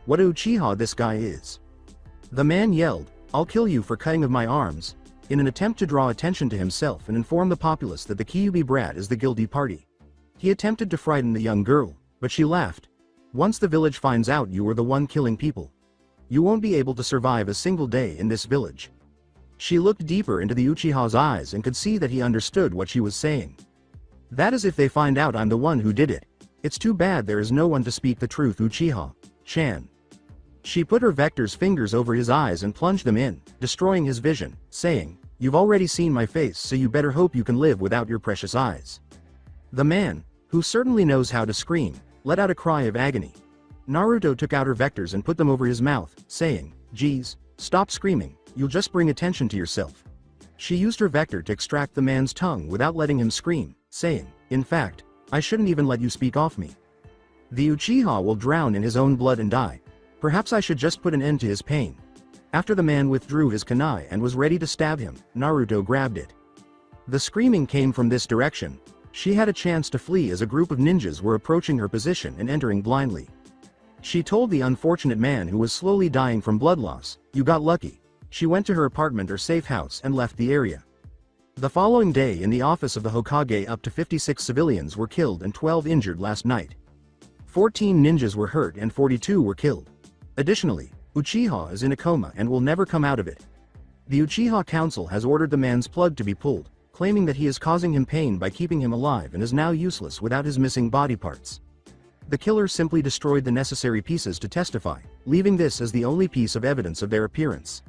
What a Uchiha this guy is. The man yelled, I'll kill you for cutting of my arms, in an attempt to draw attention to himself and inform the populace that the Kyuubi brat is the guilty party. He attempted to frighten the young girl, but she laughed. Once the village finds out you were the one killing people, you won't be able to survive a single day in this village. She looked deeper into the Uchiha's eyes and could see that he understood what she was saying. That is if they find out I'm the one who did it. It's too bad there is no one to speak the truth, Uchiha. Chan. She put her vector's fingers over his eyes and plunged them in, destroying his vision, saying, You've already seen my face, so you better hope you can live without your precious eyes. The man, who certainly knows how to scream, let out a cry of agony. Naruto took out her vectors and put them over his mouth, saying, Geez, stop screaming, you'll just bring attention to yourself. She used her vector to extract the man's tongue without letting him scream, saying, in fact, I shouldn't even let you speak off me. The Uchiha will drown in his own blood and die. Perhaps I should just put an end to his pain. After the man withdrew his kunai and was ready to stab him, Naruto grabbed it. The screaming came from this direction. She had a chance to flee as a group of ninjas were approaching her position and entering blindly. She told the unfortunate man who was slowly dying from blood loss, "You got lucky." She went to her apartment or safe house and left the area. The following day in the office of the Hokage, up to 56 civilians were killed and 12 injured last night. 14 ninjas were hurt and 42 were killed. Additionally, Uchiha is in a coma and will never come out of it. The Uchiha Council has ordered the man's plug to be pulled, claiming that he is causing him pain by keeping him alive and is now useless without his missing body parts. The killer simply destroyed the necessary pieces to testify, leaving this as the only piece of evidence of their appearance.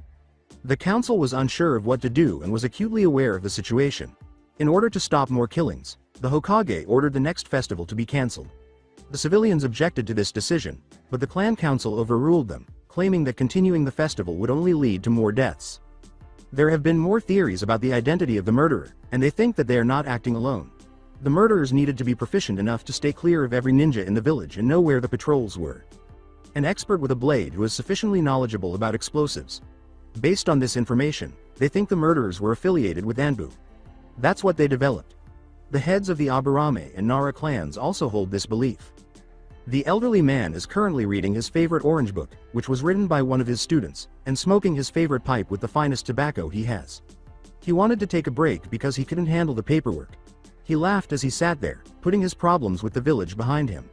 The council was unsure of what to do and was acutely aware of the situation. In order to stop more killings, the Hokage ordered the next festival to be cancelled. The civilians objected to this decision, but the clan council overruled them, claiming that continuing the festival would only lead to more deaths. There have been more theories about the identity of the murderer, and they think that they are not acting alone. The murderers needed to be proficient enough to stay clear of every ninja in the village and know where the patrols were. An expert with a blade who is sufficiently knowledgeable about explosives. Based on this information, they think the murderers were affiliated with Anbu. That's what they developed. The heads of the Aburame and Nara clans also hold this belief. The elderly man is currently reading his favorite orange book, which was written by one of his students, and smoking his favorite pipe with the finest tobacco he has. He wanted to take a break because he couldn't handle the paperwork. He laughed as he sat there, putting his problems with the village behind him.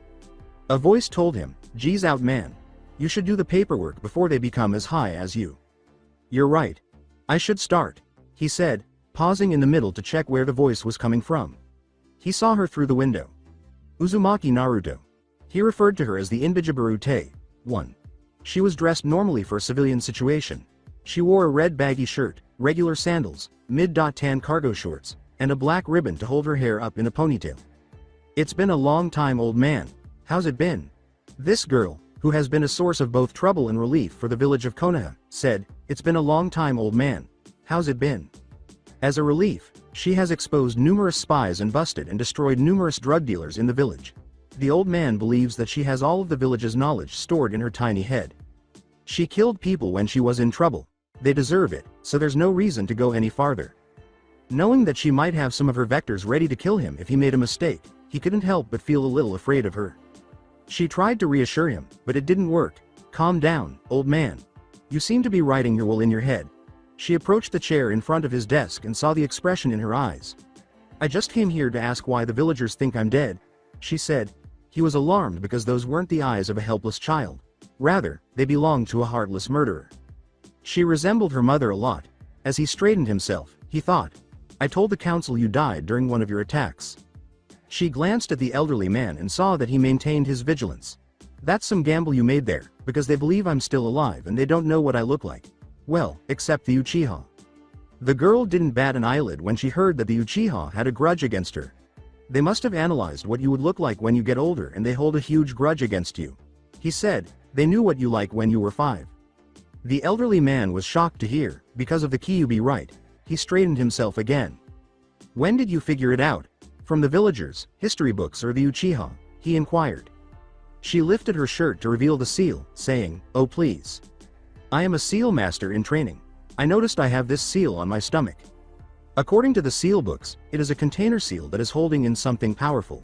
A voice told him, "G's out, man. You should do the paperwork before they become as high as you." "You're right. I should start," he said, pausing in the middle to check where the voice was coming from. He saw her through the window. Uzumaki Naruto. He referred to her as the Inbijibaru Te. 1. She was dressed normally for a civilian situation. She wore a red baggy shirt, regular sandals, mid-tan cargo shorts, and a black ribbon to hold her hair up in a ponytail. "It's been a long time, old man. How's it been?" This girl, who has been a source of both trouble and relief for the village of Konoha, said, "It's been a long time, old man. How's it been?" As a relief, she has exposed numerous spies and busted and destroyed numerous drug dealers in the village. The old man believes that she has all of the village's knowledge stored in her tiny head. She killed people when she was in trouble. They deserve it, so there's no reason to go any farther. Knowing that she might have some of her vectors ready to kill him if he made a mistake, he couldn't help but feel a little afraid of her. She tried to reassure him, but it didn't work. "Calm down, old man. You seem to be writing your will in your head." She approached the chair in front of his desk and saw the expression in her eyes. "I just came here to ask why the villagers think I'm dead," she said. He was alarmed because those weren't the eyes of a helpless child. Rather, they belonged to a heartless murderer. She resembled her mother a lot. As he straightened himself, he thought, "I told the council you died during one of your attacks." She glanced at the elderly man and saw that he maintained his vigilance. "That's some gamble you made there, because they believe I'm still alive and they don't know what I look like. Well, except the Uchiha." The girl didn't bat an eyelid when she heard that the Uchiha had a grudge against her. "They must have analyzed what you would look like when you get older and they hold a huge grudge against you," he said. "They knew what you like when you were 5. The elderly man was shocked to hear, because of the Kyuubi right. He straightened himself again. "When did you figure it out? From the villagers, history books, or the Uchiha?" he inquired. She lifted her shirt to reveal the seal, saying, "Oh please. I am a seal master in training. I noticed I have this seal on my stomach. According to the seal books, it is a container seal that is holding in something powerful.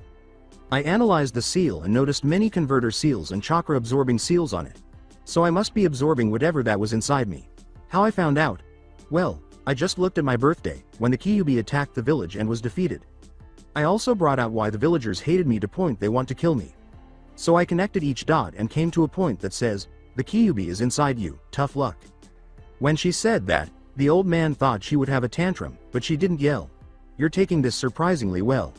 I analyzed the seal and noticed many converter seals and chakra-absorbing seals on it. So I must be absorbing whatever that was inside me. How I found out? Well, I just looked at my birthday, when the Kyuubi attacked the village and was defeated. I also brought out why the villagers hated me to point they want to kill me. So I connected each dot and came to a point that says, the Kyuubi is inside you, tough luck." When she said that, the old man thought she would have a tantrum, but she didn't yell. "You're taking this surprisingly well."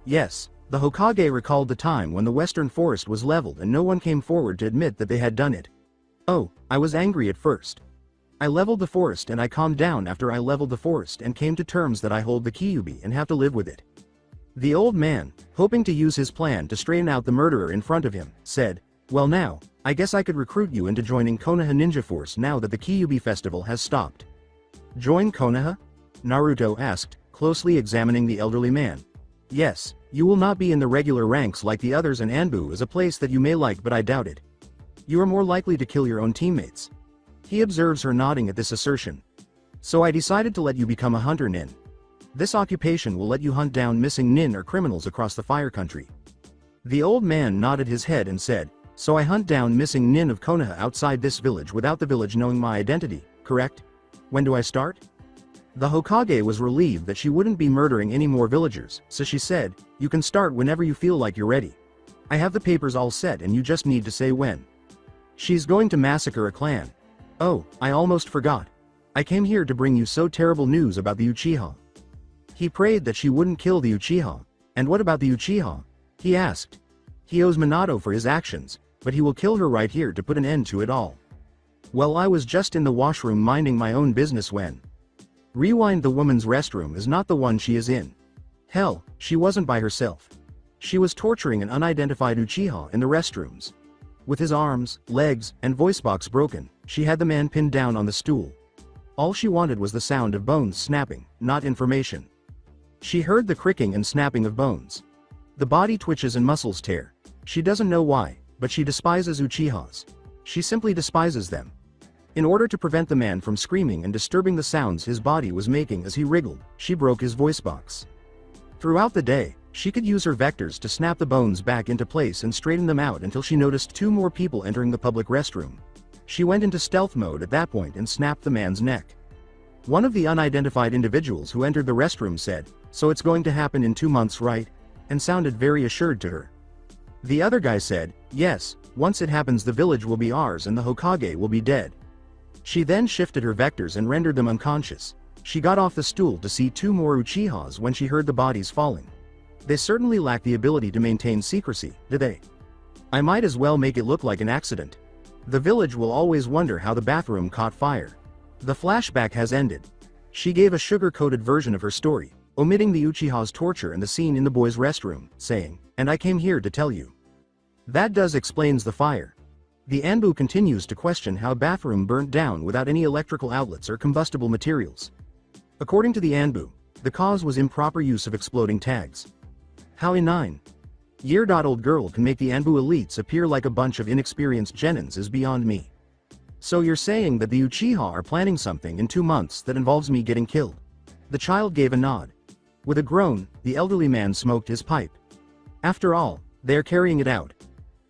Yes, the Hokage recalled the time when the western forest was leveled and no one came forward to admit that they had done it. "Oh, I was angry at first. I leveled the forest and I calmed down after I leveled the forest and came to terms that I hold the Kyuubi and have to live with it." The old man, hoping to use his plan to straighten out the murderer in front of him, said, Well now, I guess I could recruit you into joining Konoha Ninja Force now that the Kyuubi festival has stopped. Join Konoha? Naruto asked, closely examining the elderly man. Yes, you will not be in the regular ranks like the others, and Anbu is a place that you may like, but I doubt it. You are more likely to kill your own teammates. He observes her nodding at this assertion. So I decided to let you become a hunter nin. This occupation will let you hunt down missing nin or criminals across the Fire Country. The old man nodded his head and said, so I hunt down missing nin of Konoha outside this village without the village knowing my identity, correct? When do I start? The Hokage was relieved that she wouldn't be murdering any more villagers, so she said, you can start whenever you feel like you're ready. I have the papers all set and you just need to say when. She's going to massacre a clan. Oh, I almost forgot. I came here to bring you so terrible news about the Uchiha. He prayed that she wouldn't kill the Uchiha. And what about the Uchiha? He asked. He owes Minato for his actions, but he will kill her right here to put an end to it all. Well, I was just in the washroom minding my own business when. Rewind, the woman's restroom is not the one she is in. Hell, she wasn't by herself. She was torturing an unidentified Uchiha in the restrooms. With his arms, legs, and voice box broken, she had the man pinned down on the stool. All she wanted was the sound of bones snapping, not information. She heard the cricking and snapping of bones. The body twitches and muscles tear. She doesn't know why, but she despises Uchihas. She simply despises them. In order to prevent the man from screaming and disturbing the sounds his body was making as he wriggled, she broke his voice box. Throughout the day, she could use her vectors to snap the bones back into place and straighten them out until she noticed 2 more people entering the public restroom. She went into stealth mode at that point and snapped the man's neck. One of the unidentified individuals who entered the restroom said, so it's going to happen in 2 months, right? And sounded very assured to her. The other guy said, yes, once it happens the village will be ours and the Hokage will be dead. She then shifted her vectors and rendered them unconscious. She got off the stool to see 2 more Uchihas when she heard the bodies falling. They certainly lack the ability to maintain secrecy, do they? I might as well make it look like an accident. The village will always wonder how the bathroom caught fire. The flashback has ended. She gave a sugar-coated version of her story, omitting the Uchiha's torture and the scene in the boys' restroom, saying, and I came here to tell you. That does explains the fire. The Anbu continues to question how bathroom burnt down without any electrical outlets or combustible materials. According to the Anbu, the cause was improper use of exploding tags. How a 9-year-old girl can make the Anbu elites appear like a bunch of inexperienced genins is beyond me. So you're saying that the Uchiha are planning something in 2 months that involves me getting killed? The child gave a nod. With a groan, the elderly man smoked his pipe. After all, they're carrying it out.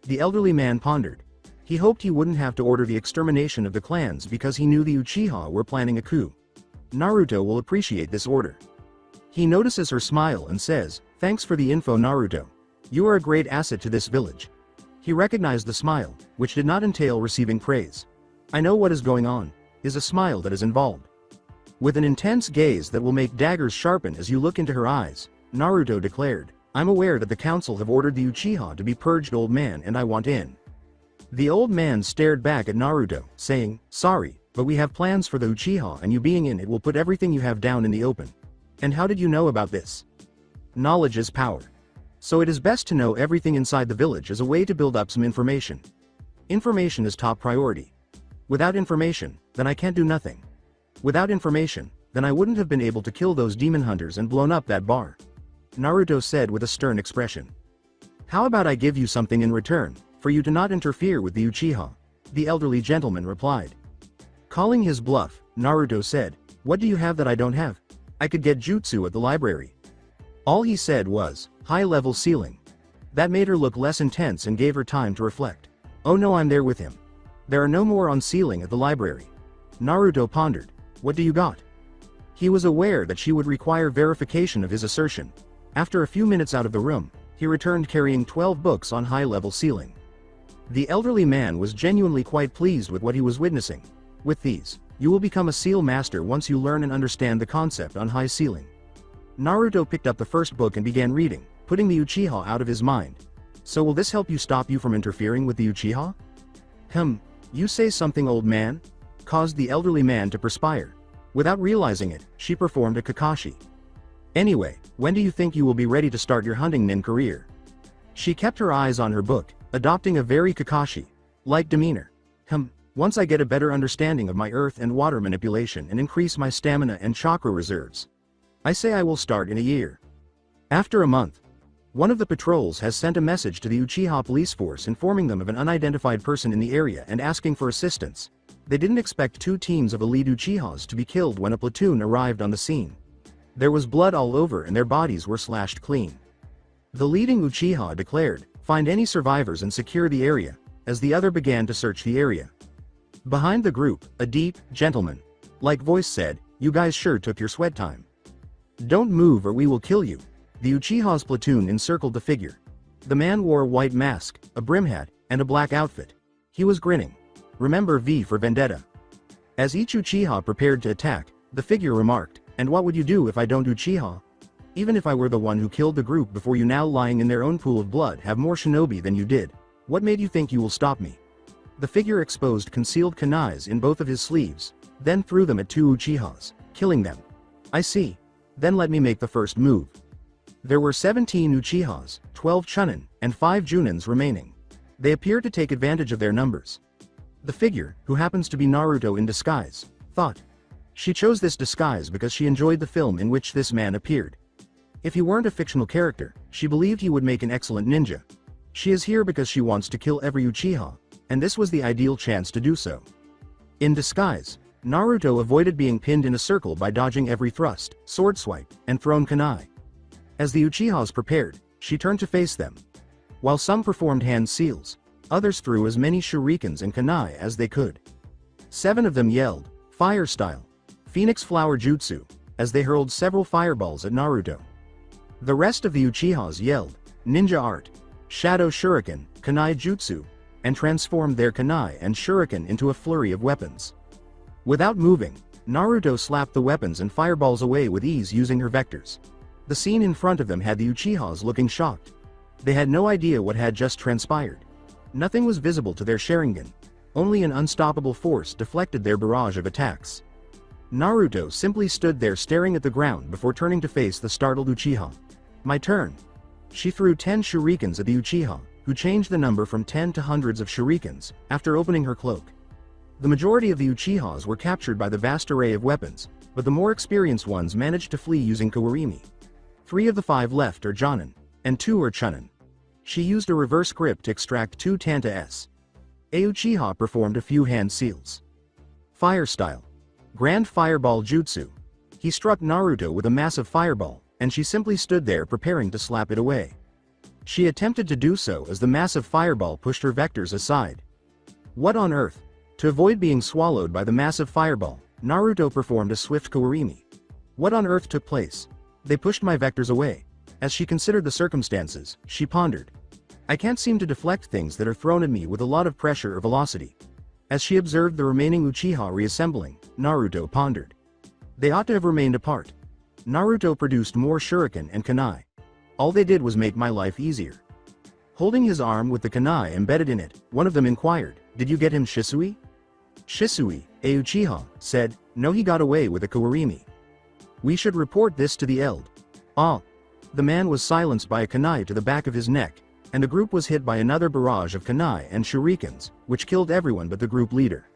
The elderly man pondered. He hoped he wouldn't have to order the extermination of the clans because he knew the Uchiha were planning a coup. Naruto will appreciate this order. He notices her smile and says, thanks for the info, Naruto. You are a great asset to this village. He recognized the smile, which did not entail receiving praise. I know what is going on, is a smile that is involved. With an intense gaze that will make daggers sharpen as you look into her eyes, Naruto declared, I'm aware that the council have ordered the Uchiha to be purged, old man, and I want in. The old man stared back at Naruto, saying, sorry, but we have plans for the Uchiha and you being in it will put everything you have down in the open. And how did you know about this? Knowledge is power. So it is best to know everything inside the village as a way to build up some information. Information is top priority. Without information, then I can't do nothing. Without information, then I wouldn't have been able to kill those demon hunters and blown up that bar. Naruto said with a stern expression. How about I give you something in return, for you to not interfere with the Uchiha? The elderly gentleman replied. Calling his bluff, Naruto said, what do you have that I don't have? I could get jutsu at the library. All he said was, high-level ceiling. That made her look less intense and gave her time to reflect. Oh no, I'm there with him. There are no more on ceiling at the library. Naruto pondered. What do you got? He was aware that she would require verification of his assertion. After a few minutes out of the room, he returned carrying 12 books on high-level ceiling. The elderly man was genuinely quite pleased with what he was witnessing. With these, you will become a seal master once you learn and understand the concept on high ceiling. Naruto picked up the first book and began reading, putting the Uchiha out of his mind. So will this help you stop you from interfering with the Uchiha? You say something, old man? Caused the elderly man to perspire. Without realizing it, she performed a Kakashi. Anyway, when do you think you will be ready to start your hunting nin career? She kept her eyes on her book, adopting a very Kakashi-like demeanor. Once I get a better understanding of my earth and water manipulation and increase my stamina and chakra reserves, I say I will start in a year. After a month, one of the patrols has sent a message to the Uchiha police force informing them of an unidentified person in the area and asking for assistance. They didn't expect 2 teams of elite Uchihas to be killed when a platoon arrived on the scene. There was blood all over and their bodies were slashed clean. The leading Uchiha declared, "Find any survivors and secure the area," as the other began to search the area. Behind the group, a deep, gentleman-like voice said, "You guys sure took your sweat time. Don't move or we will kill you." The Uchiha's platoon encircled the figure. The man wore a white mask, a brim hat, and a black outfit. He was grinning. Remember V for Vendetta. As each Uchiha prepared to attack, the figure remarked, "And what would you do if I don't Uchiha? Even if I were the one who killed the group before you, now lying in their own pool of blood have more shinobi than you did. What made you think you will stop me?" The figure exposed concealed kunais in both of his sleeves, then threw them at 2 Uchihas, killing them. "I see. Then let me make the first move." There were 17 Uchihas, 12 Chunin, and 5 Junins remaining. They appeared to take advantage of their numbers. The figure, who happens to be Naruto in disguise, thought. She chose this disguise because she enjoyed the film in which this man appeared. If he weren't a fictional character, she believed he would make an excellent ninja. She is here because she wants to kill every Uchiha, and this was the ideal chance to do so. In disguise, Naruto avoided being pinned in a circle by dodging every thrust, sword swipe, and thrown kunai. As the Uchihas prepared, she turned to face them. While some performed hand seals, others threw as many shurikens and kunai as they could. 7 of them yelled, "Fire style! Phoenix flower jutsu," as they hurled several fireballs at Naruto. The rest of the Uchihas yelled, "Ninja art! Shadow shuriken, kunai jutsu," and transformed their kunai and shuriken into a flurry of weapons. Without moving, Naruto slapped the weapons and fireballs away with ease using her vectors. The scene in front of them had the Uchihas looking shocked. They had no idea what had just transpired. Nothing was visible to their Sharingan. Only an unstoppable force deflected their barrage of attacks. Naruto simply stood there staring at the ground before turning to face the startled Uchiha. "My turn." She threw 10 shurikens at the Uchiha, who changed the number from 10 to hundreds of shurikens, after opening her cloak. The majority of the Uchihas were captured by the vast array of weapons, but the more experienced ones managed to flee using Kawarimi. 3 of the 5 left are Jonin, and 2 are Chunin. She used a reverse grip to extract 2 Tanta-S. A Uchiha performed a few hand seals. Fire style. Grand Fireball Jutsu. He struck Naruto with a massive fireball, and she simply stood there preparing to slap it away. She attempted to do so as the massive fireball pushed her vectors aside. What on earth? To avoid being swallowed by the massive fireball, Naruto performed a swift Kawarimi. What on earth took place? They pushed my vectors away. As she considered the circumstances, she pondered. I can't seem to deflect things that are thrown at me with a lot of pressure or velocity. As she observed the remaining Uchiha reassembling, Naruto pondered. They ought to have remained apart. Naruto produced more shuriken and kunai. All they did was make my life easier. Holding his arm with the kunai embedded in it, one of them inquired, "Did you get him Shisui?" Shisui, a Uchiha, said, "No, he got away with a Kawarimi. We should report this to the Eld." Ah. The man was silenced by a kunai to the back of his neck, and the group was hit by another barrage of kunai and shurikens, which killed everyone but the group leader.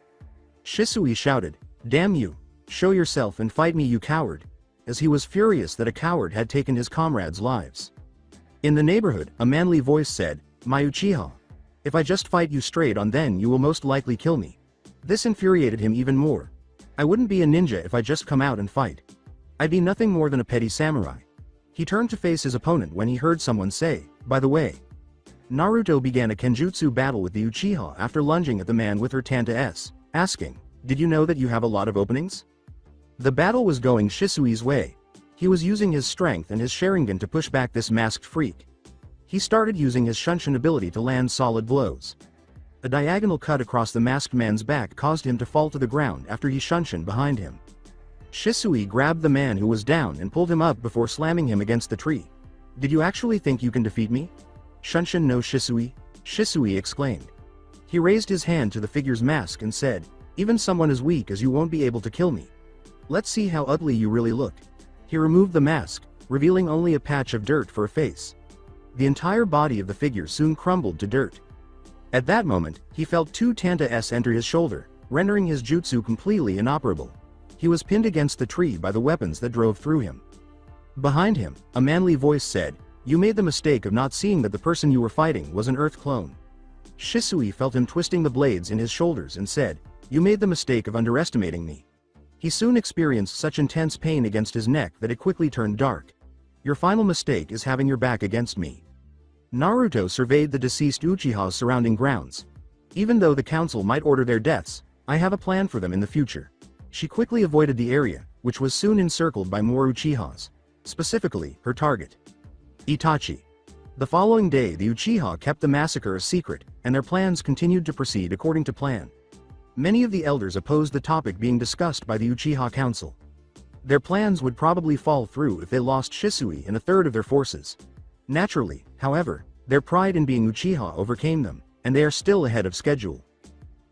Shisui shouted, "Damn you! Show yourself and fight me, you coward!" as he was furious that a coward had taken his comrades' lives. In the neighborhood, a manly voice said, "My Uchiha! If I just fight you straight on, then you will most likely kill me." This infuriated him even more. "I wouldn't be a ninja if I just come out and fight. I'd be nothing more than a petty samurai." He turned to face his opponent when he heard someone say, "By the way." Naruto began a kenjutsu battle with the Uchiha after lunging at the man with her Tanta-S, asking, "Did you know that you have a lot of openings?" The battle was going Shisui's way. He was using his strength and his Sharingan to push back this masked freak. He started using his Shunshin ability to land solid blows. A diagonal cut across the masked man's back caused him to fall to the ground after he Shunshin behind him. Shisui grabbed the man who was down and pulled him up before slamming him against the tree. "Did you actually think you can defeat me?" "Shunshin no Shisui," Shisui exclaimed. He raised his hand to the figure's mask and said, "Even someone as weak as you won't be able to kill me. Let's see how ugly you really look." He removed the mask, revealing only a patch of dirt for a face. The entire body of the figure soon crumbled to dirt. At that moment, he felt two Tanta-s enter his shoulder, rendering his jutsu completely inoperable. He was pinned against the tree by the weapons that drove through him. Behind him, a manly voice said, "You made the mistake of not seeing that the person you were fighting was an Earth clone." Shisui felt him twisting the blades in his shoulders and said, "You made the mistake of underestimating me." He soon experienced such intense pain against his neck that it quickly turned dark. "Your final mistake is having your back against me." Naruto surveyed the deceased Uchiha's surrounding grounds. "Even though the council might order their deaths, I have a plan for them in the future." She quickly avoided the area, which was soon encircled by more Uchihas. Specifically, her target, Itachi. The following day the Uchiha kept the massacre a secret, and their plans continued to proceed according to plan. Many of the elders opposed the topic being discussed by the Uchiha Council. Their plans would probably fall through if they lost Shisui and a third of their forces. Naturally, however, their pride in being Uchiha overcame them, and they are still ahead of schedule.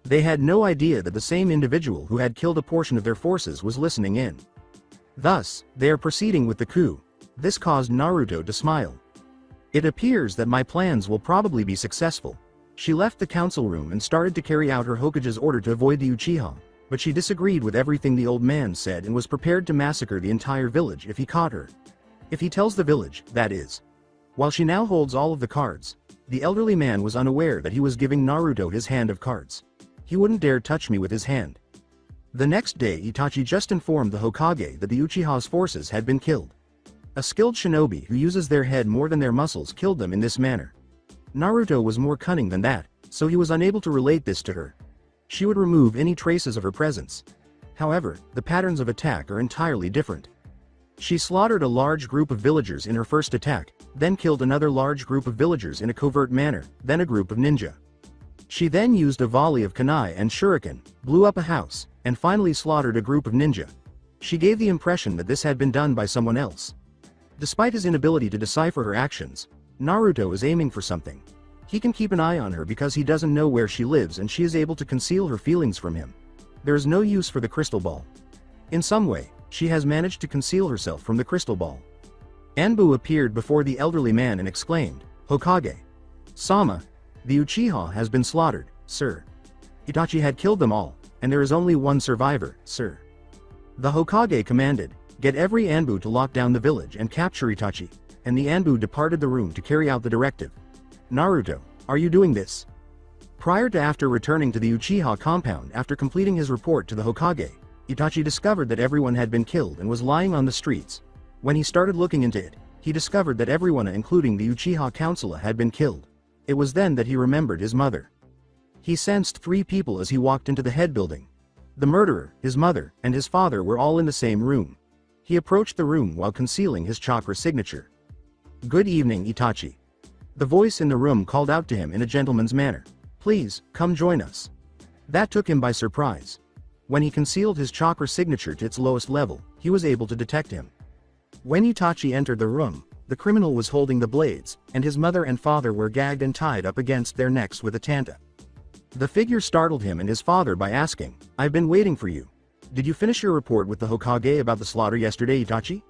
They had no idea that the same individual who had killed a portion of their forces was listening in. Thus, they are proceeding with the coup. This caused Naruto to smile. "It appears that my plans will probably be successful." She left the council room and started to carry out her Hokage's order to avoid the Uchiha, but she disagreed with everything the old man said and was prepared to massacre the entire village if he caught her. If he tells the village, that is. While she now holds all of the cards, the elderly man was unaware that he was giving Naruto his hand of cards. "He wouldn't dare touch me with his hand." The next day Itachi just informed the Hokage that the Uchiha's forces had been killed. A skilled shinobi who uses their head more than their muscles killed them in this manner. Naruto was more cunning than that, so he was unable to relate this to her. She would remove any traces of her presence. However, the patterns of attack are entirely different. She slaughtered a large group of villagers in her first attack, then killed another large group of villagers in a covert manner, then a group of ninja. She then used a volley of kunai and shuriken, blew up a house, and finally slaughtered a group of ninja. She gave the impression that this had been done by someone else. Despite his inability to decipher her actions, Naruto is aiming for something. He can keep an eye on her because he doesn't know where she lives and she is able to conceal her feelings from him. There is no use for the crystal ball. In some way, she has managed to conceal herself from the crystal ball. Anbu appeared before the elderly man and exclaimed, "Hokage Sama, the Uchiha has been slaughtered, sir. Itachi had killed them all, and there is only one survivor, sir." The Hokage commanded, "Get every Anbu to lock down the village and capture Itachi," and the Anbu departed the room to carry out the directive. "Naruto, are you doing this?" Prior to after returning to the Uchiha compound after completing his report to the Hokage, Itachi discovered that everyone had been killed and was lying on the streets. When he started looking into it, he discovered that everyone including the Uchiha Council had been killed. It was then that he remembered his mother. He sensed three people as he walked into the head building. The murderer, his mother, and his father were all in the same room. He approached the room while concealing his chakra signature. "Good evening, Itachi." The voice in the room called out to him in a gentleman's manner. "Please, come join us." That took him by surprise. When he concealed his chakra signature to its lowest level, he was able to detect him. When Itachi entered the room, the criminal was holding the blades, and his mother and father were gagged and tied up against their necks with a tanta. The figure startled him and his father by asking, "I've been waiting for you. Did you finish your report with the Hokage about the slaughter yesterday, Itachi?"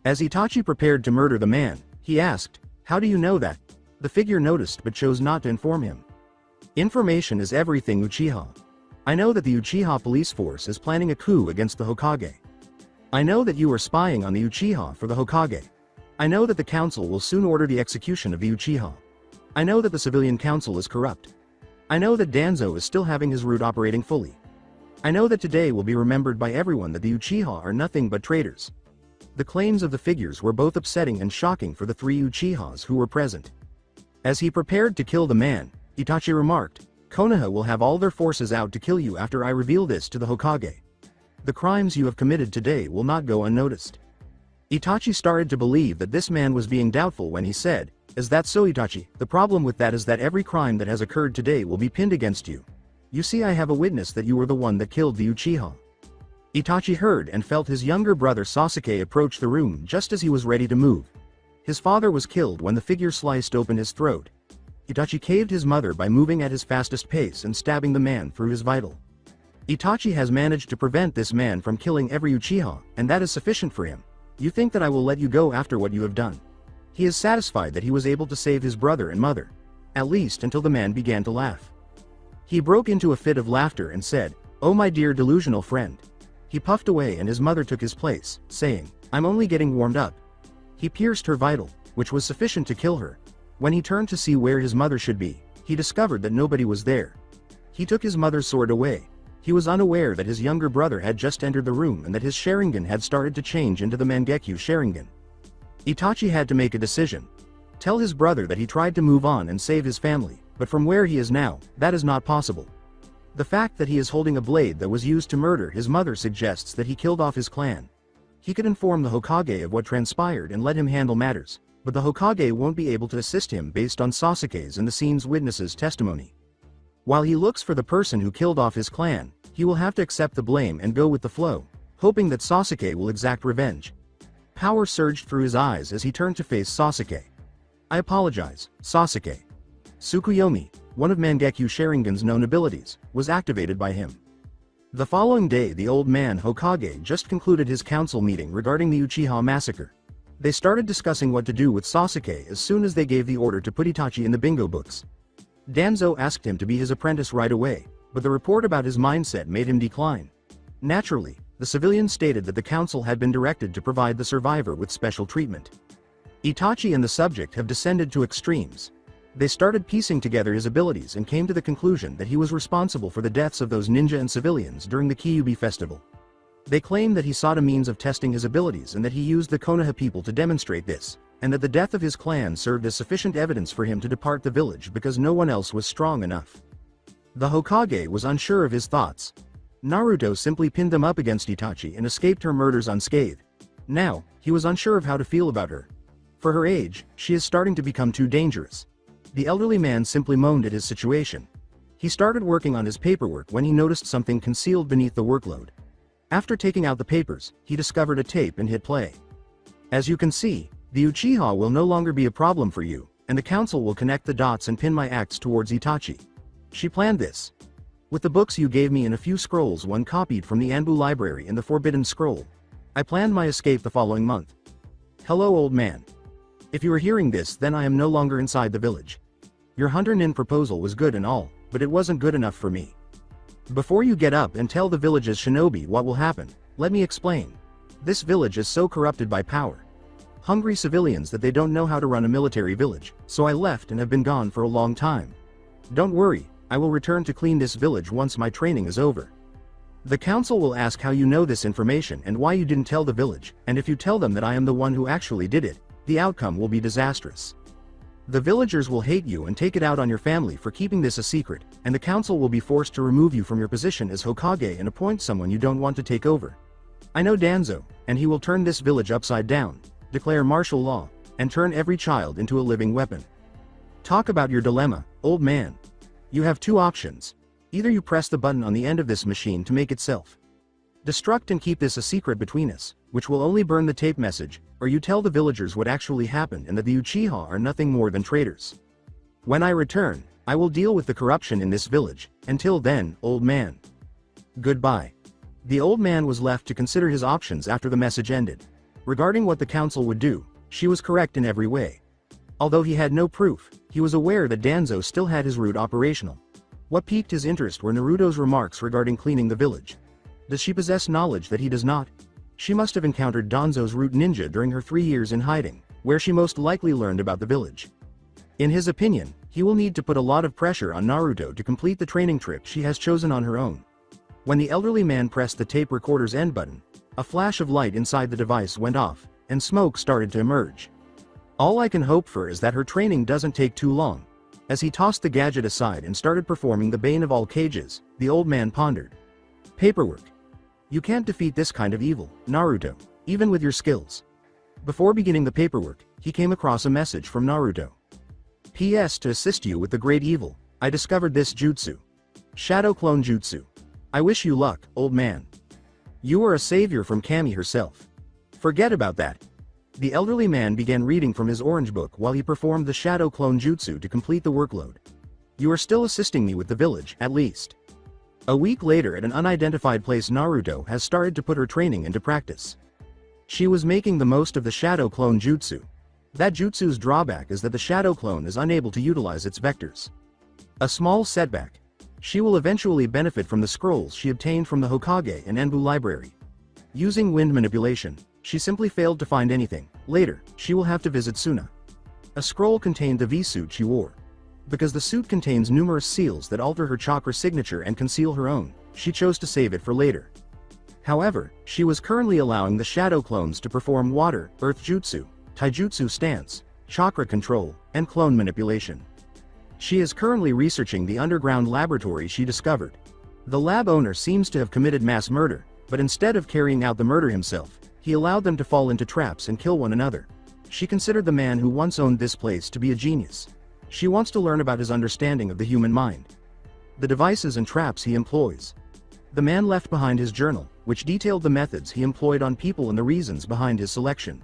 As Itachi prepared to murder the man, he asked, "How do you know that?" The figure noticed but chose not to inform him. "Information is everything, Uchiha. I know that the Uchiha police force is planning a coup against the Hokage. I know that you are spying on the Uchiha for the Hokage. I know that the council will soon order the execution of the Uchiha. I know that the civilian council is corrupt. I know that Danzo is still having his route operating fully. I know that today will be remembered by everyone that the Uchiha are nothing but traitors." The claims of the figures were both upsetting and shocking for the three Uchihas who were present. As he prepared to kill the man, Itachi remarked, "Konoha will have all their forces out to kill you after I reveal this to the Hokage. The crimes you have committed today will not go unnoticed." Itachi started to believe that this man was being doubtful when he said, "Is that so, Itachi? The problem with that is that every crime that has occurred today will be pinned against you. You see, I have a witness that you were the one that killed the Uchiha." Itachi heard and felt his younger brother Sasuke approach the room just as he was ready to move. His father was killed when the figure sliced open his throat. Itachi caved his mother by moving at his fastest pace and stabbing the man through his vital. Itachi has managed to prevent this man from killing every Uchiha, and that is sufficient for him. You think that I will let you go after what you have done? He is satisfied that he was able to save his brother and mother. at least until the man began to laugh. He broke into a fit of laughter and said, "Oh my dear delusional friend." He puffed away and his mother took his place, saying, "I'm only getting warmed up." He pierced her vital, which was sufficient to kill her. When he turned to see where his mother should be, he discovered that nobody was there. He took his mother's sword away. He was unaware that his younger brother had just entered the room and that his Sharingan had started to change into the Mangekyo Sharingan. Itachi had to make a decision. Tell his brother that he tried to move on and save his family, but from where he is now, that is not possible. The fact that he is holding a blade that was used to murder his mother suggests that he killed off his clan. He could inform the Hokage of what transpired and let him handle matters, but the Hokage won't be able to assist him based on Sasuke's and the scene's witnesses' testimony. While he looks for the person who killed off his clan, he will have to accept the blame and go with the flow, hoping that Sasuke will exact revenge. Power surged through his eyes as he turned to face Sasuke. "I apologize, Sasuke." Tsukuyomi, one of Mangekyo Sharingan's known abilities, was activated by him. The following day the old man Hokage just concluded his council meeting regarding the Uchiha massacre. They started discussing what to do with Sasuke as soon as they gave the order to put Itachi in the bingo books. Danzo asked him to be his apprentice right away, but the report about his mindset made him decline. Naturally, the civilian stated that the council had been directed to provide the survivor with special treatment. Itachi and the subject have descended to extremes. They started piecing together his abilities and came to the conclusion that he was responsible for the deaths of those ninja and civilians during the Kyuubi festival. They claim that he sought a means of testing his abilities and that he used the Konoha people to demonstrate this, and that the death of his clan served as sufficient evidence for him to depart the village because no one else was strong enough. The Hokage was unsure of his thoughts. Naruto simply pinned them up against Itachi and escaped her murders unscathed. Now, he was unsure of how to feel about her. For her age, she is starting to become too dangerous. The elderly man simply moaned at his situation. He started working on his paperwork when he noticed something concealed beneath the workload. After taking out the papers, he discovered a tape and hit play. As you can see, the Uchiha will no longer be a problem for you, and the council will connect the dots and pin my acts towards Itachi. She planned this. With the books you gave me and a few scrolls one copied from the Anbu library and the Forbidden Scroll, I planned my escape the following month. Hello old man. If you are hearing this then I am no longer inside the village. Your Hunter Nin proposal was good and all, but it wasn't good enough for me. Before you get up and tell the village's shinobi what will happen, let me explain. This village is so corrupted by power. Hungry civilians that they don't know how to run a military village, so I left and have been gone for a long time. Don't worry, I will return to clean this village once my training is over. The council will ask how you know this information and why you didn't tell the village, and if you tell them that I am the one who actually did it, the outcome will be disastrous. The villagers will hate you and take it out on your family for keeping this a secret, and the council will be forced to remove you from your position as Hokage and appoint someone you don't want to take over. I know Danzo, and he will turn this village upside down, declare martial law, and turn every child into a living weapon. Talk about your dilemma, old man. You have two options. Either you press the button on the end of this machine to make it self-destruct and keep this a secret between us, which will only burn the tape message, or you tell the villagers what actually happened and that the Uchiha are nothing more than traitors. When I return, I will deal with the corruption in this village. Until then, old man. Goodbye. The old man was left to consider his options after the message ended. Regarding what the council would do, she was correct in every way. Although he had no proof, he was aware that Danzo still had his route operational. What piqued his interest were Naruto's remarks regarding cleaning the village. Does she possess knowledge that he does not? She must have encountered Danzo's root ninja during her 3 years in hiding, where she most likely learned about the village. In his opinion, he will need to put a lot of pressure on Naruto to complete the training trip she has chosen on her own. When the elderly man pressed the tape recorder's end button, a flash of light inside the device went off, and smoke started to emerge. All I can hope for is that her training doesn't take too long. As he tossed the gadget aside and started performing the bane of all cages, the old man pondered. Paperwork. You can't defeat this kind of evil, Naruto, even with your skills. Before beginning the paperwork, he came across a message from Naruto. PS to assist you with the great evil, I discovered this jutsu. Shadow Clone Jutsu. I wish you luck, old man. You are a savior from Kami herself. Forget about that. The elderly man began reading from his orange book while he performed the Shadow Clone Jutsu to complete the workload. You are still assisting me with the village, at least. A week later at an unidentified place Naruto has started to put her training into practice. She was making the most of the Shadow Clone Jutsu. That jutsu's drawback is that the shadow clone is unable to utilize its vectors. A small setback. She will eventually benefit from the scrolls she obtained from the Hokage and Enbu library. Using wind manipulation, she simply failed to find anything. Later, she will have to visit Suna. A scroll contained the V-suit she wore. Because the suit contains numerous seals that alter her chakra signature and conceal her own, she chose to save it for later. However, she was currently allowing the shadow clones to perform water, earth jutsu, taijutsu stance, chakra control, and clone manipulation. She is currently researching the underground laboratory she discovered. The lab owner seems to have committed mass murder, but instead of carrying out the murder himself, he allowed them to fall into traps and kill one another. She considered the man who once owned this place to be a genius. She wants to learn about his understanding of the human mind, the devices and traps he employs. The man left behind his journal, which detailed the methods he employed on people and the reasons behind his selection.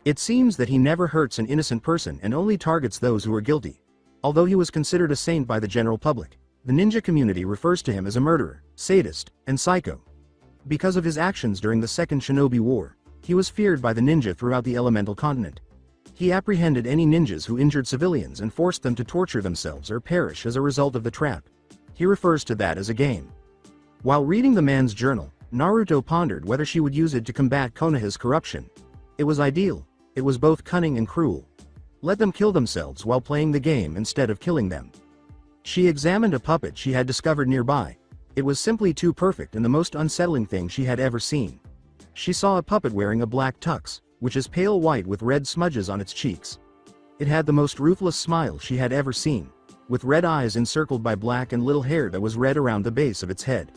It seems that he never hurts an innocent person and only targets those who are guilty. Although he was considered a saint by the general public, the ninja community refers to him as a murderer, sadist, and psycho. Because of his actions during the Second Shinobi War, he was feared by the ninja throughout the elemental continent. He apprehended any ninjas who injured civilians and forced them to torture themselves or perish as a result of the trap. He refers to that as a game. While reading the man's journal, Naruto pondered whether she would use it to combat Konoha's corruption. It was ideal. It was both cunning and cruel. Let them kill themselves while playing the game instead of killing them. She examined a puppet she had discovered nearby. It was simply too perfect and the most unsettling thing she had ever seen. She saw a puppet wearing a black tux, which is pale white with red smudges on its cheeks. It had the most ruthless smile she had ever seen, with red eyes encircled by black and little hair that was red around the base of its head.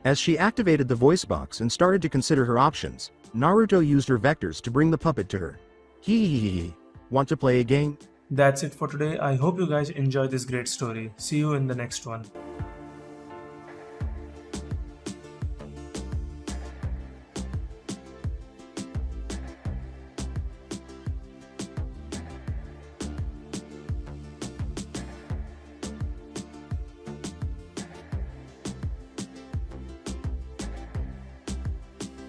As she activated the voice box and started to consider her options, Naruto used her vectors to bring the puppet to her. Hee. Want to play a game? That's it for today. I hope you guys enjoyed this great story. See you in the next one.